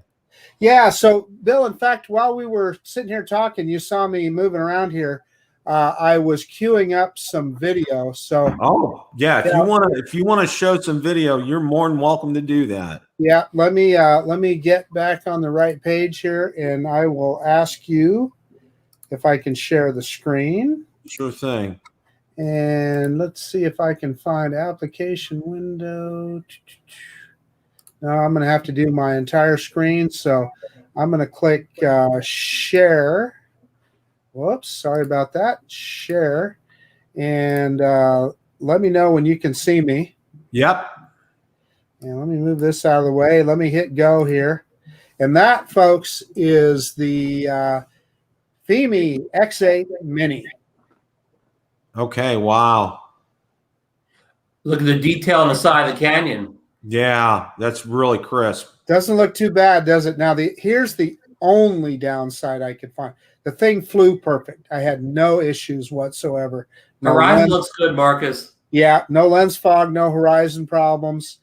Yeah. So, Bill, in fact, while we were sitting here talking, you saw me moving around here. I was queuing up some video. So, yeah, if you want to show some video, you're more than welcome to do that. Yeah, let me get back on the right page here, and I will ask you if I can share the screen. Sure thing. And let's see if I can find application window. Now I'm going to have to do my entire screen, so I'm going to click share. Whoops, sorry about that. Share, and let me know when you can see me. Yep. And let me move this out of the way. Let me hit go here. And that, folks, is the Fimi X8 Mini. Okay, wow. Look at the detail on the side of the canyon. Yeah, that's really crisp. Doesn't look too bad, does it? Now, here's the only downside I could find. The thing flew perfect. I had no issues whatsoever. No horizon looks good, Marcus. Yeah, no lens fog, no horizon problems.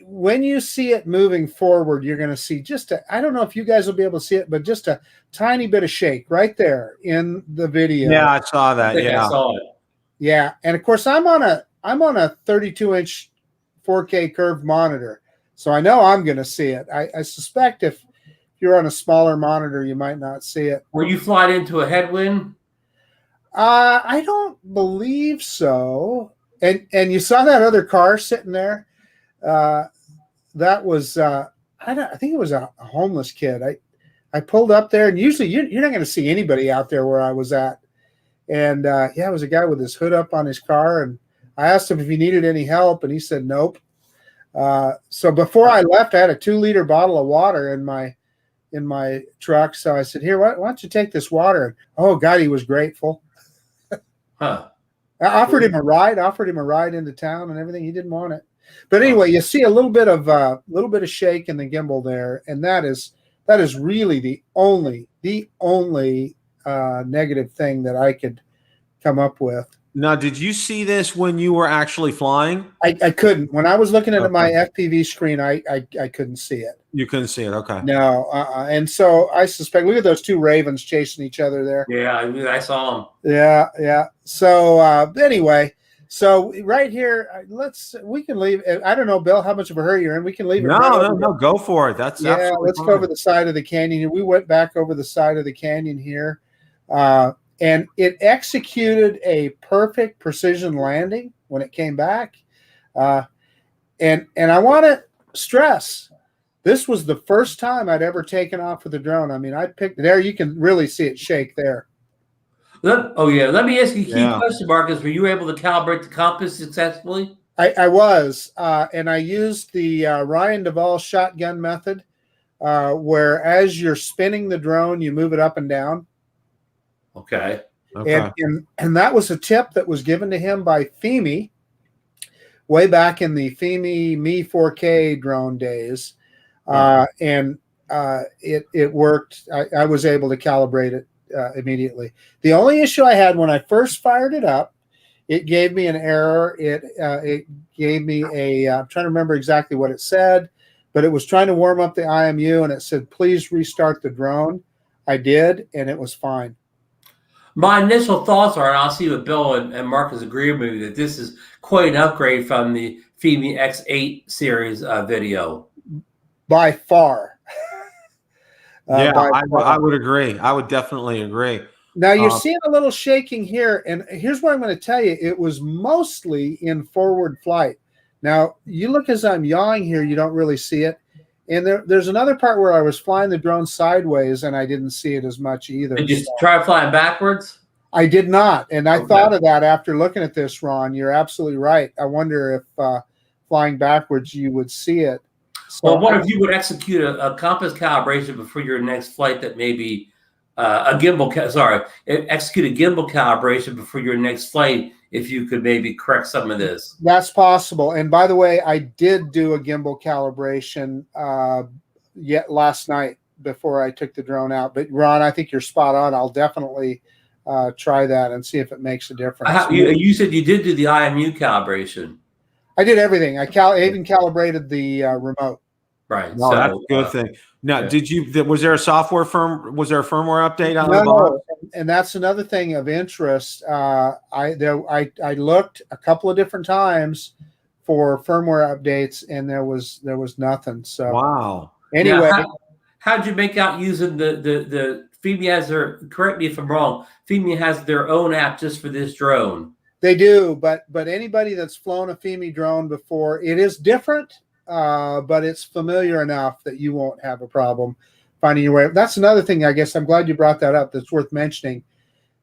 When you see it moving forward, you're going to see I don't know if you guys will be able to see it, but just a tiny bit of shake right there in the video. Yeah, I saw that. I saw it. Yeah, and of course I'm on a 32-inch 4K curved monitor, so I know I'm going to see it. I suspect if you're on a smaller monitor, you might not see it. Were you flying into a headwind? I don't believe so. And you saw that other car sitting there. That was I think it was a homeless kid. I pulled up there, and usually you're not going to see anybody out there where I was at. And it was a guy with his hood up on his car, and I asked him if he needed any help, and he said nope. So before I left, I had a 2-liter bottle of water in my truck. So I said, "Here, why don't you take this water?" And, oh God, he was grateful. Huh. I offered him a ride into town and everything. He didn't want it. But anyway, you see a little bit of shake in the gimbal there, and that is really the only negative thing that I could come up with. Now, did you see this when you were actually flying? I couldn't. When I was looking at my FPV screen, I couldn't see it. You couldn't see it. Okay. No. And so I suspect. Look at those two ravens chasing each other there. Yeah, I saw them. Yeah. So anyway. So right here, we can leave. I don't know, Bill, how much of a hurry you're in. We can leave it. No, go for it. That's let's go over the side of the canyon here. We went back over the side of the canyon here, and it executed a perfect precision landing when it came back. And I want to stress, this was the first time I'd ever taken off with a drone. I mean, I picked there. You can really see it shake there. Let me ask you a key question, Marcus. Were you able to calibrate the compass successfully? I was, and I used the Ryan Duvall shotgun method, where as you're spinning the drone, you move it up and down. Okay. And that was a tip that was given to him by Fimi way back in the Fimi Me 4K drone days. And it worked. I was able to calibrate it immediately. The only issue I had when I first fired it up, it gave me an error. It gave me I'm trying to remember exactly what it said, but it was trying to warm up the IMU, and it said, please restart the drone. I did, and it was fine. My initial thoughts are, and I'll see what Bill and Marcus agree with me, that this is quite an upgrade from the Fimi X8 series video. By far. I would agree. I would definitely agree. Now you're seeing a little shaking here, and here's what I'm going to tell you. It was mostly in forward flight. Now, you look as I'm yawing here, you don't really see it. And there's another part where I was flying the drone sideways, and I didn't see it as much either. Did you try flying backwards? I did not, and I thought of that after looking at this, Ron. You're absolutely right. I wonder if flying backwards you would see it. So well, what if you would execute a compass calibration before your next flight that maybe execute a gimbal calibration before your next flight. If you could maybe correct some of this. That's possible. And by the way, I did do a gimbal calibration last night before I took the drone out. But Ron, I think you're spot on. I'll definitely try that and see if it makes a difference. You said you did do the IMU calibration. I did everything. I even calibrated the remote. Right. No, that's a good thing. Now, yeah. Was there a firmware update on the box? No, and that's another thing of interest. I looked a couple of different times for firmware updates, and there was nothing. So wow. Anyway, how'd you make out using the Fimi has their? Correct me if I'm wrong. Fimi has their own app just for this drone. They do, but anybody that's flown a Fimi drone before, it is different. But it's familiar enough that you won't have a problem finding your way. That's another thing, I guess. I'm glad you brought that up. That's worth mentioning.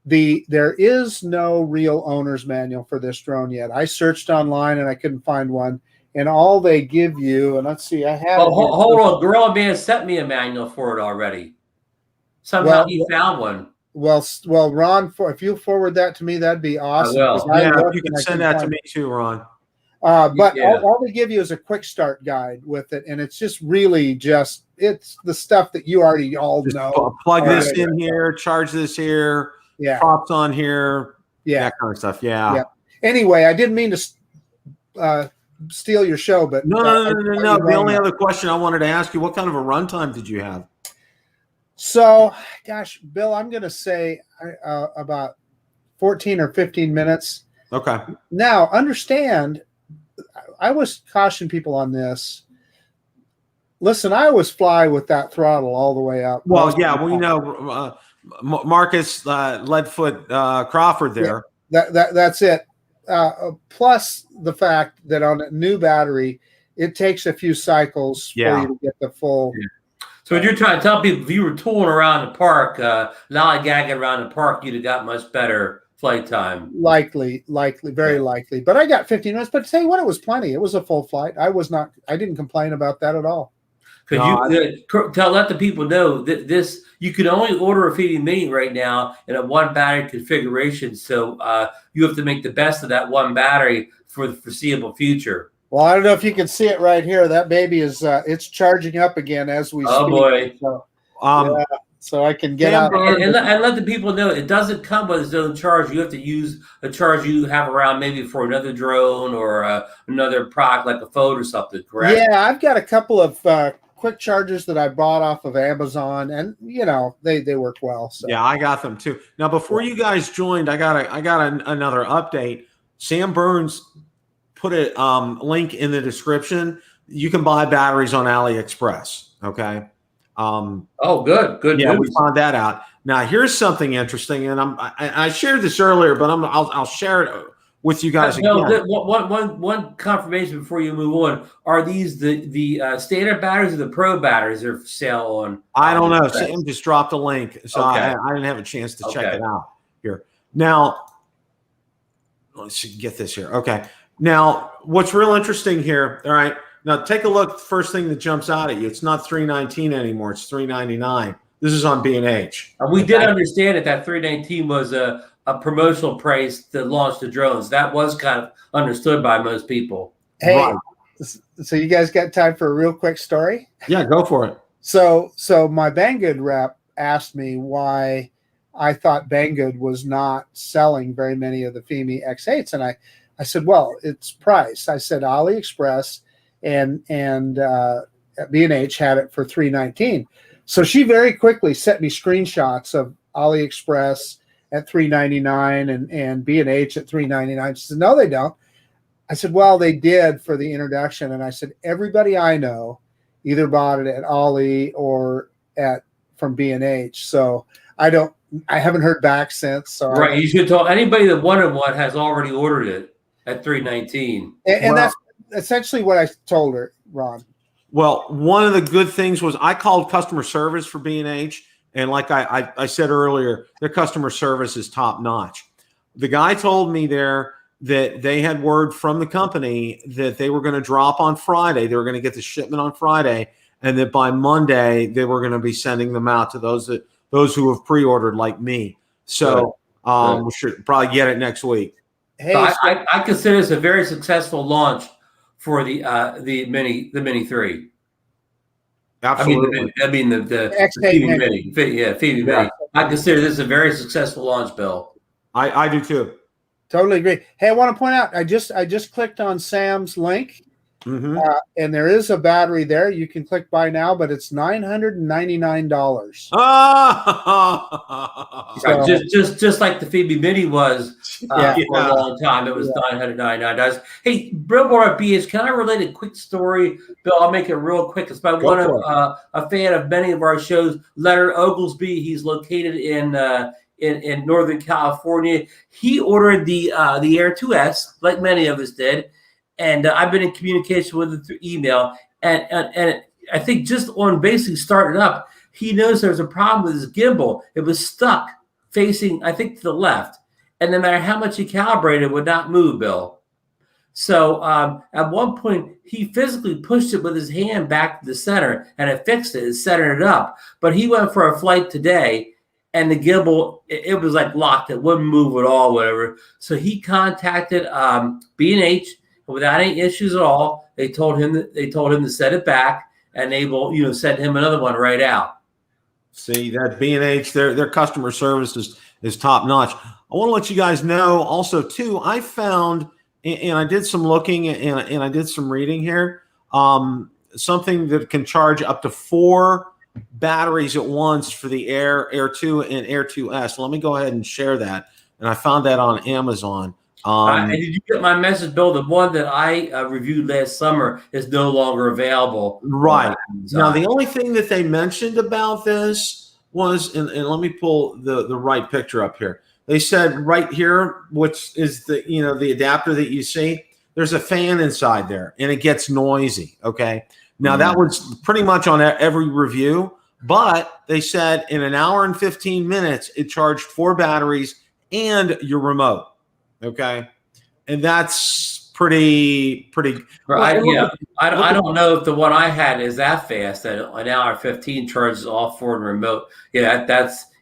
There is no real owner's manual for this drone yet. I searched online and I couldn't find one. And all they give you, and let's see, I have. Oh, hold on, Gorilla Man sent me a manual for it already. Somehow he found one. Well, Ron, if you forward that to me, that'd be awesome. I will. Yeah, you can send that to me too, Ron. But all they give you is a quick start guide with it, and it's just really it's the stuff that you already all know. Plug this in here, charge this here, props on here, that kind of stuff. Yeah. Anyway, I didn't mean to steal your show, but no. The only other question I wanted to ask you: what kind of a runtime did you have? So, gosh, Bill, I'm going to say about 14 or 15 minutes. Okay. Now, understand. I always caution people on this. Listen, I always fly with that throttle all the way up. Well, yeah, we know Marcus Leadfoot Crawford there. That's it. Plus the fact that on a new battery, it takes a few cycles for you to get the full. Yeah. So what you're trying to tell people, if you were tooling around the park, lollygagging around the park, you'd have got much better flight time. Likely, very likely. But I got 15 minutes. But tell you what, it was plenty. It was a full flight. I didn't complain about that at all. Could let the people know that this, you can only order a Fimi Mini right now in a one battery configuration. So you have to make the best of that one battery for the foreseeable future. Well, I don't know if you can see it right here. That baby is it's charging up again as we speak. Oh boy. So, so I can get out and let the people know it doesn't come with its own charge. You have to use a charge you have around maybe for another drone or another product like a phone or something, correct? Yeah, I've got a couple of quick chargers that I bought off of Amazon, and they work well. So. Yeah, I got them too. Now, before you guys joined, I got another update. Sam Burns put a link in the description. You can buy batteries on AliExpress. Okay. Oh, good. Yeah, we found that out. Now, here's something interesting, and I shared this earlier, but I'll share it with you guys again. One confirmation before you move on: are these the standard batteries or the Pro batteries are for sale on? I don't know. Sam just dropped a link, so I didn't have a chance to check it out here. Now, let's get this here. Okay. Now, what's real interesting here? All right. Now, take a look. First thing that jumps out at you, it's not $319 anymore. It's $399. This is on B&H. We did understand that $319 was a promotional price to launch the drones. That was kind of understood by most people. Hey, right. So you guys got time for a real quick story? Yeah, go for it. So my Banggood rep asked me why I thought Banggood was not selling very many of the Fimi X8s, and I said, well, it's price. I said AliExpress and B&H had it for $319. So she very quickly sent me screenshots of AliExpress at $399 and B&H at $399. She said, no, they don't. I said, well, they did for the introduction. And I said, everybody I know either bought it at Ali or from B&H. So I haven't heard back since. So right. You should tell anybody that wanted one has already ordered it at $319. And that's essentially what I told her, Ron. Well, one of the good things was I called customer service for B&H, and like I said earlier, their customer service is top notch. The guy told me there that they had word from the company that they were going to drop on Friday. They were going to get the shipment on Friday, and that by Monday they were going to be sending them out to those that those who have pre-ordered like me. So we should probably get it next week. Hey, so I consider this a very successful launch for the Mini 3. Absolutely. I mean the X8 Fimi Mini. Mini. Yeah, Fimi Mini. I consider this a very successful launch, Bill. I do too. Totally agree. Hey, I want to point out, I just clicked on Sam's link, and there is a battery there. You can click buy now, but it's $999. So, just like the Fimi Mini was for a long time. It was $999. Hey, Bill BH, can I relate a quick story? Bill, I'll make it real quick. It's by one of a fan of many of our shows, Leonard Oglesby. He's located in Northern California. He ordered the Air 2S, like many of us did, and I've been in communication with him through email. And I think just on basically starting up, he knows there's a problem with his gimbal. It was stuck facing, I think, to the left, and no matter how much he calibrated, it would not move, Bill. So at one point, he physically pushed it with his hand back to the center, and it fixed it. It centered it up. But he went for a flight today, and the gimbal, it was like locked. It wouldn't move at all, whatever. So he contacted B&H without any issues at all. They told him to set it back, and they will, send him another one right out. See, that B&H, their customer service is top notch. I want to let you guys know also too. I found, and I did some looking and I did some reading here. Something that can charge up to 4 batteries at once for the Air 2 and Air 2S. Let me go ahead and share that. And I found that on Amazon. And did you get my message, Bill? The one that I reviewed last summer is no longer available. Right. Now, the only thing that they mentioned about this was, and let me pull the right picture up here. They said right here, which is the adapter that you see, there's a fan inside there, and it gets noisy, okay? Now, that was pretty much on every review, but they said in an hour and 15 minutes, it charged 4 batteries and your remote. Okay, and that's pretty. Right. I don't know if the one I had is that fast. That an hour 15 charges all 4 in remote. Yeah,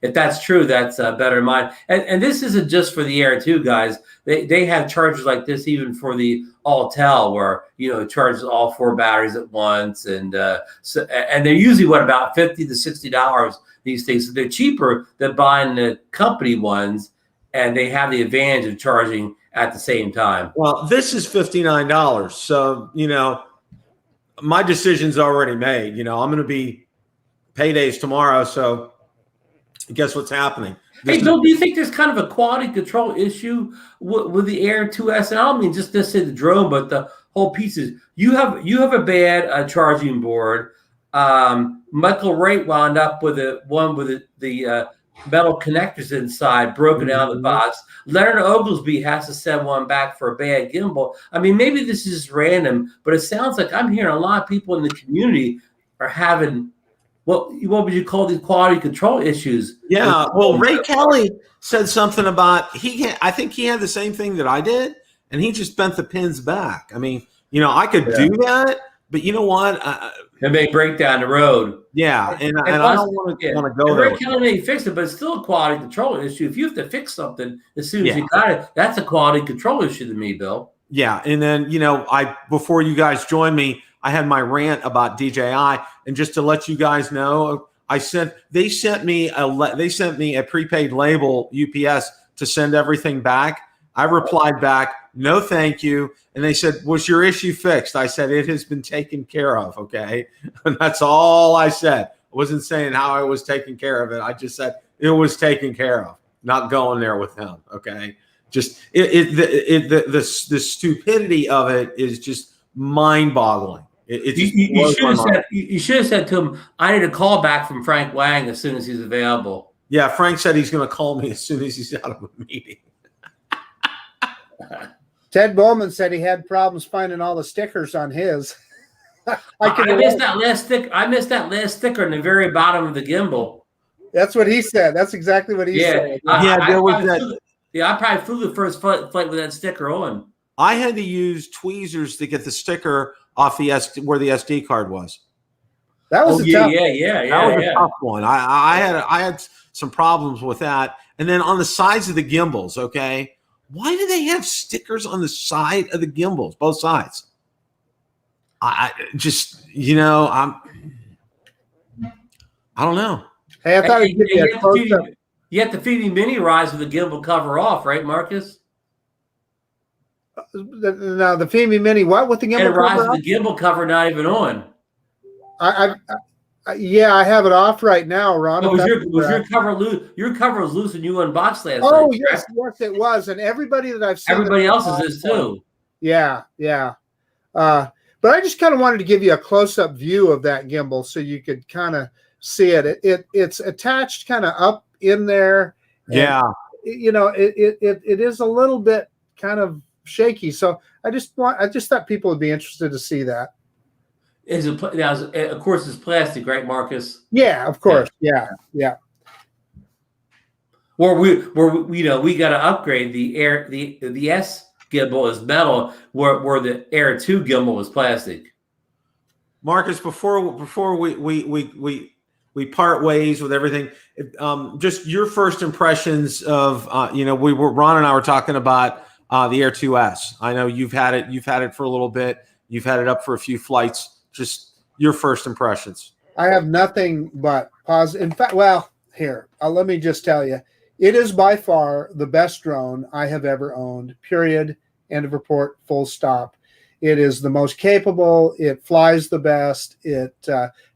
if that's true, that's better than mine. And this isn't just for the Air 2, guys. They have chargers like this even for the Autel, where it charges all 4 batteries at once, and they're usually about $50 to $60 these days. So they're cheaper than buying the company ones. And they have the advantage of charging at the same time. Well, this is $59. So, my decision's already made. I'm going to be paydays tomorrow. So guess what's happening? Hey, Bill, do you think there's kind of a quality control issue with the Air 2S? And I don't mean just necessarily the drone, but the whole pieces. You have a bad charging board. Michael Wright wound up with the metal connectors inside broken out of the box. Leonard Oglesby has to send one back for a bad gimbal. I mean, maybe this is just random, but it sounds like I'm hearing a lot of people in the community are having what would you call these quality control issues? Yeah, well, Ray Kelly said something about I think he had the same thing that I did, and he just bent the pins back. I mean, I could do that, but you know what? It may break down the road. Yeah, and I don't want to go there. Ray Kelly may fix it, but it's still a quality control issue. If you have to fix something as soon as you got it, that's a quality control issue to me, Bill. Yeah, and then before you guys joined me, I had my rant about DJI, and just to let you guys know, they sent me a prepaid label UPS to send everything back. I replied back, no, thank you. And they said, was your issue fixed? I said, it has been taken care of. Okay. And that's all I said. I wasn't saying how I was taking care of it. I just said it was taken care of, not going there with him. Okay. Just the stupidity of it is just mind boggling. You should have said to him, I need a call back from Frank Wang as soon as he's available. Yeah. Frank said he's going to call me as soon as he's out of a meeting. Ted Bowman said he had problems finding all the stickers on his. I missed that last sticker. I missed that last sticker in the very bottom of the gimbal. That's what he said. That's exactly what he said. I probably flew the first flight with that sticker on. I had to use tweezers to get the sticker off where the SD card was. That was a tough. That was a tough one. I had some problems with that. And then on the sides of the gimbals, okay, why do they have stickers on the side of the gimbals, both sides? I just, I don't know. Hey, I thought I'd give you a close-up. You have the Fimi Mini rise with the gimbal cover off, right, Marcus? Now the Fimi Mini, what with the gimbal cover? The gimbal cover not even on. Yeah, I have it off right now, Ron. Was your cover loose? Your cover was loose and you unboxed last night. Oh yes, it was, and everybody that I've seen, everybody else's is too. Yeah. But I just kind of wanted to give you a close-up view of that gimbal so you could kind of see it. It's attached kind of up in there. Yeah. It is a little bit kind of shaky. So I just thought people would be interested to see that. Of course, it's plastic, right, Marcus? Yeah, of course. Yeah. We got to upgrade the Air. The S gimbal is metal, where the Air 2 gimbal is plastic. Marcus, before we part ways with everything, just your first impressions of Ron and I were talking about the Air 2S. I know you've had it for a little bit. You've had it up for a few flights. Just your first impressions. I have nothing but positive. In fact, let me just tell you, it is by far the best drone I have ever owned, period, end of report, full stop. It is the most capable. It flies the best. It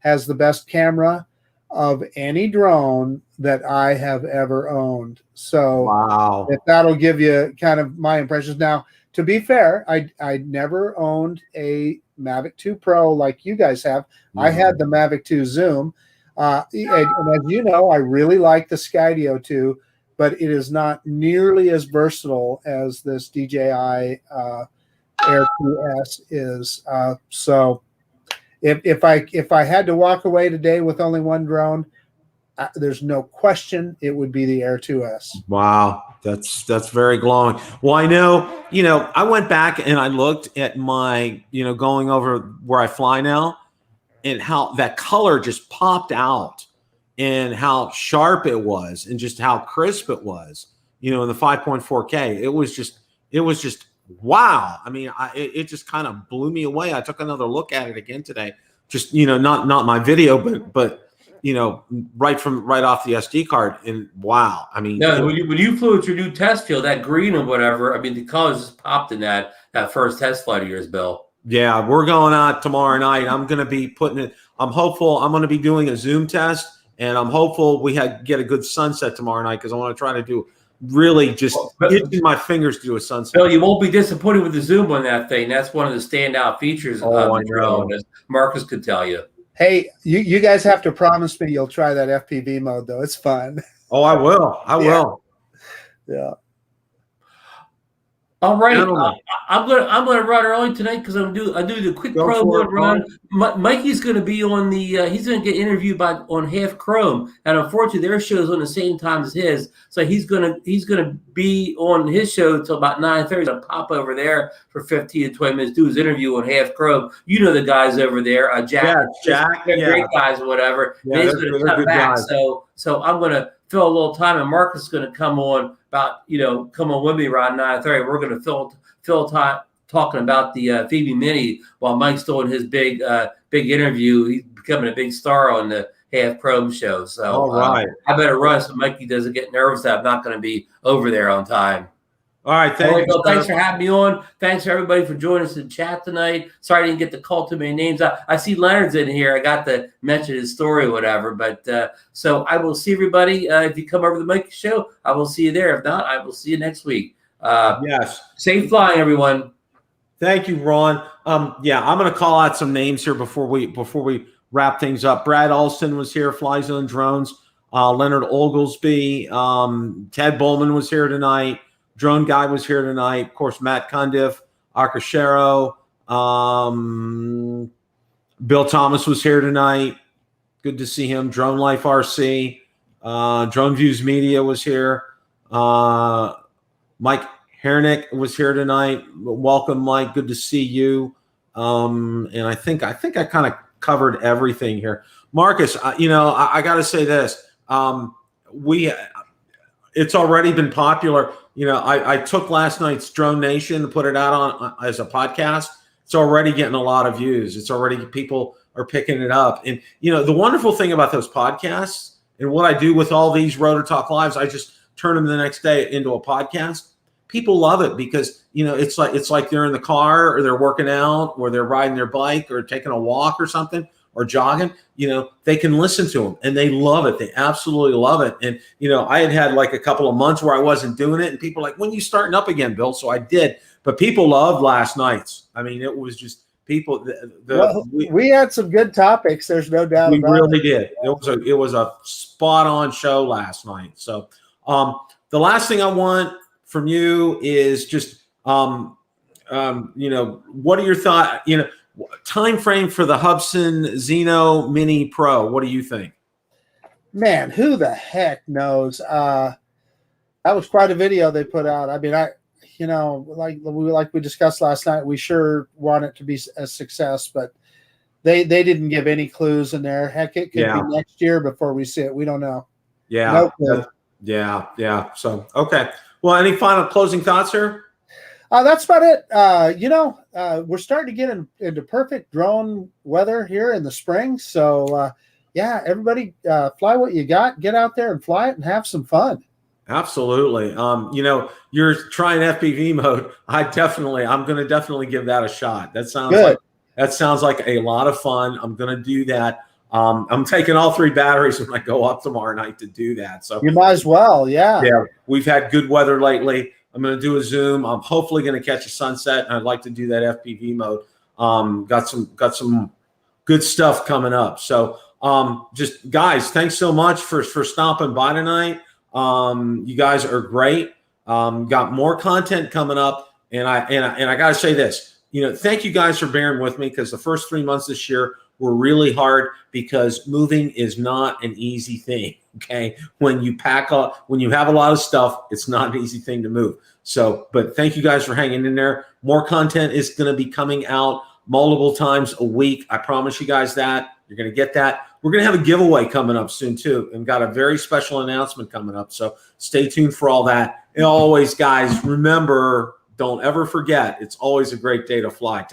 has the best camera of any drone that I have ever owned. So wow, if that'll give you kind of my impressions. Now, to be fair, I never owned a Mavic 2 Pro like you guys have. Mm-hmm. I had the Mavic 2 Zoom. And as you know, I really like the Skydio 2, but it is not nearly as versatile as this DJI Air 2S is. So if I had to walk away today with only one drone, there's no question it would be the Air 2S. Wow, that's very glowing. Well, I know, I went back and I looked at my, going over where I fly now, and how that color just popped out, and how sharp it was, and just how crisp it was, in the 5.4K. It was just wow. I mean, it just kind of blew me away. I took another look at it again today. Just, not my video, but right off the SD card, and wow. I mean, no, when you flew at your new test field, that green or whatever, I mean, the colors just popped in that first test flight of yours, Bill. Yeah, we're going out tomorrow night. I'm going to be putting it. I'm hopeful. I'm going to be doing a Zoom test, and I'm hopeful we get a good sunset tomorrow night, because I want to try to do really just itching my fingers to do a sunset. Bill, you won't be disappointed with the zoom on that thing. That's one of the standout features of the drone, as Marcus could tell you. Hey, you guys have to promise me you'll try that FPV mode, though. It's fun. Oh, I will. I will. Yeah. All right, I'm gonna run early tonight because I do the quick promo run. Mikey's gonna be on the he's gonna get interviewed on Half Chrome, and unfortunately their show's on the same time as his, so he's gonna be on his show until about 9:30. I'll pop over there for 15 to 20 minutes, do his interview on Half Chrome. You know the guys over there, Jack, they're great guys or whatever. Yeah, he's gonna cut back, so I'm gonna fill a little time, and Marcus is gonna come on. Come on with me around 9:30. We're going to fill time talking about the Fimi Mini while Mike's doing his big interview. He's becoming a big star on the Half Chrome show. So all right. I better run so Mikey doesn't get nervous that I'm not going to be over there on time. All right, thanks for having me on. Thanks for everybody for joining us in chat tonight. Sorry I didn't get to call too many names. I see Leonard's in here. I got to mention his story or whatever. But so I will see everybody. If you come over to the Mikey show, I will see you there. If not, I will see you next week. Yes. Safe flying, everyone. Thank you, Ron. I'm going to call out some names here before we wrap things up. Brad Alston was here, Fly Zone Drones. Leonard Oglesby. Ted Bowman was here tonight. Drone Guy was here tonight. Of course, Matt Cundiff, Arcachero, Bill Thomas was here tonight. Good to see him. Drone Life RC, Drone Views Media was here. Mike Hernick was here tonight. Welcome, Mike. Good to see you. And I think I kind of covered everything here. Marcus, I got to say this. It's already been popular. I took last night's Drone Nation and put it out on as a podcast. It's already getting a lot of views. It's already, people are picking it up. And, the wonderful thing about those podcasts and what I do with all these Rotor Talk Lives, I just turn them the next day into a podcast. People love it because, it's like they're in the car or they're working out or they're riding their bike or taking a walk or something or jogging. They can listen to them and they love it. They absolutely love it. And, I had like a couple of months where I wasn't doing it and people were like, when you starting up again, Bill? So I did, but people loved last night's. I mean, it was just people. We had some good topics. There's no doubt. We really did. It was a spot on show last night. So the last thing I want from you is just, what are your thoughts? Time frame for the Hubsan Zino Mini Pro. What do you think? Man, who the heck knows? That was quite a video they put out. I mean, like we discussed last night, we sure want it to be a success, but they didn't give any clues in there. Heck, it could be next year before we see it. We don't know. Yeah. No clue. Yeah. So, okay. Well, any final closing thoughts here? That's about it. We're starting to get into perfect drone weather here in the spring. So, everybody fly what you got, get out there and fly it and have some fun. Absolutely. You're trying FPV mode. I'm going to definitely give that a shot. That sounds like a lot of fun. I'm going to do that. I'm taking all 3 batteries when I go up tomorrow night to do that. So you might as well. Yeah. We've had good weather lately. I'm going to do a Zoom. I'm hopefully going to catch a sunset, and I'd like to do that FPV mode. Got some good stuff coming up. So just guys, thanks so much for stopping by tonight. You guys are great. Got more content coming up, and I got to say this. Thank you guys for bearing with me because the first 3 months this year were really hard because moving is not an easy thing. Okay. When you pack up, when you have a lot of stuff, it's not an easy thing to move. So, but thank you guys for hanging in there. More content is going to be coming out multiple times a week. I promise you guys that. You're going to get that. We're going to have a giveaway coming up soon too, and got a very special announcement coming up. So stay tuned for all that. And always, guys, remember, don't ever forget, it's always a great day to fly.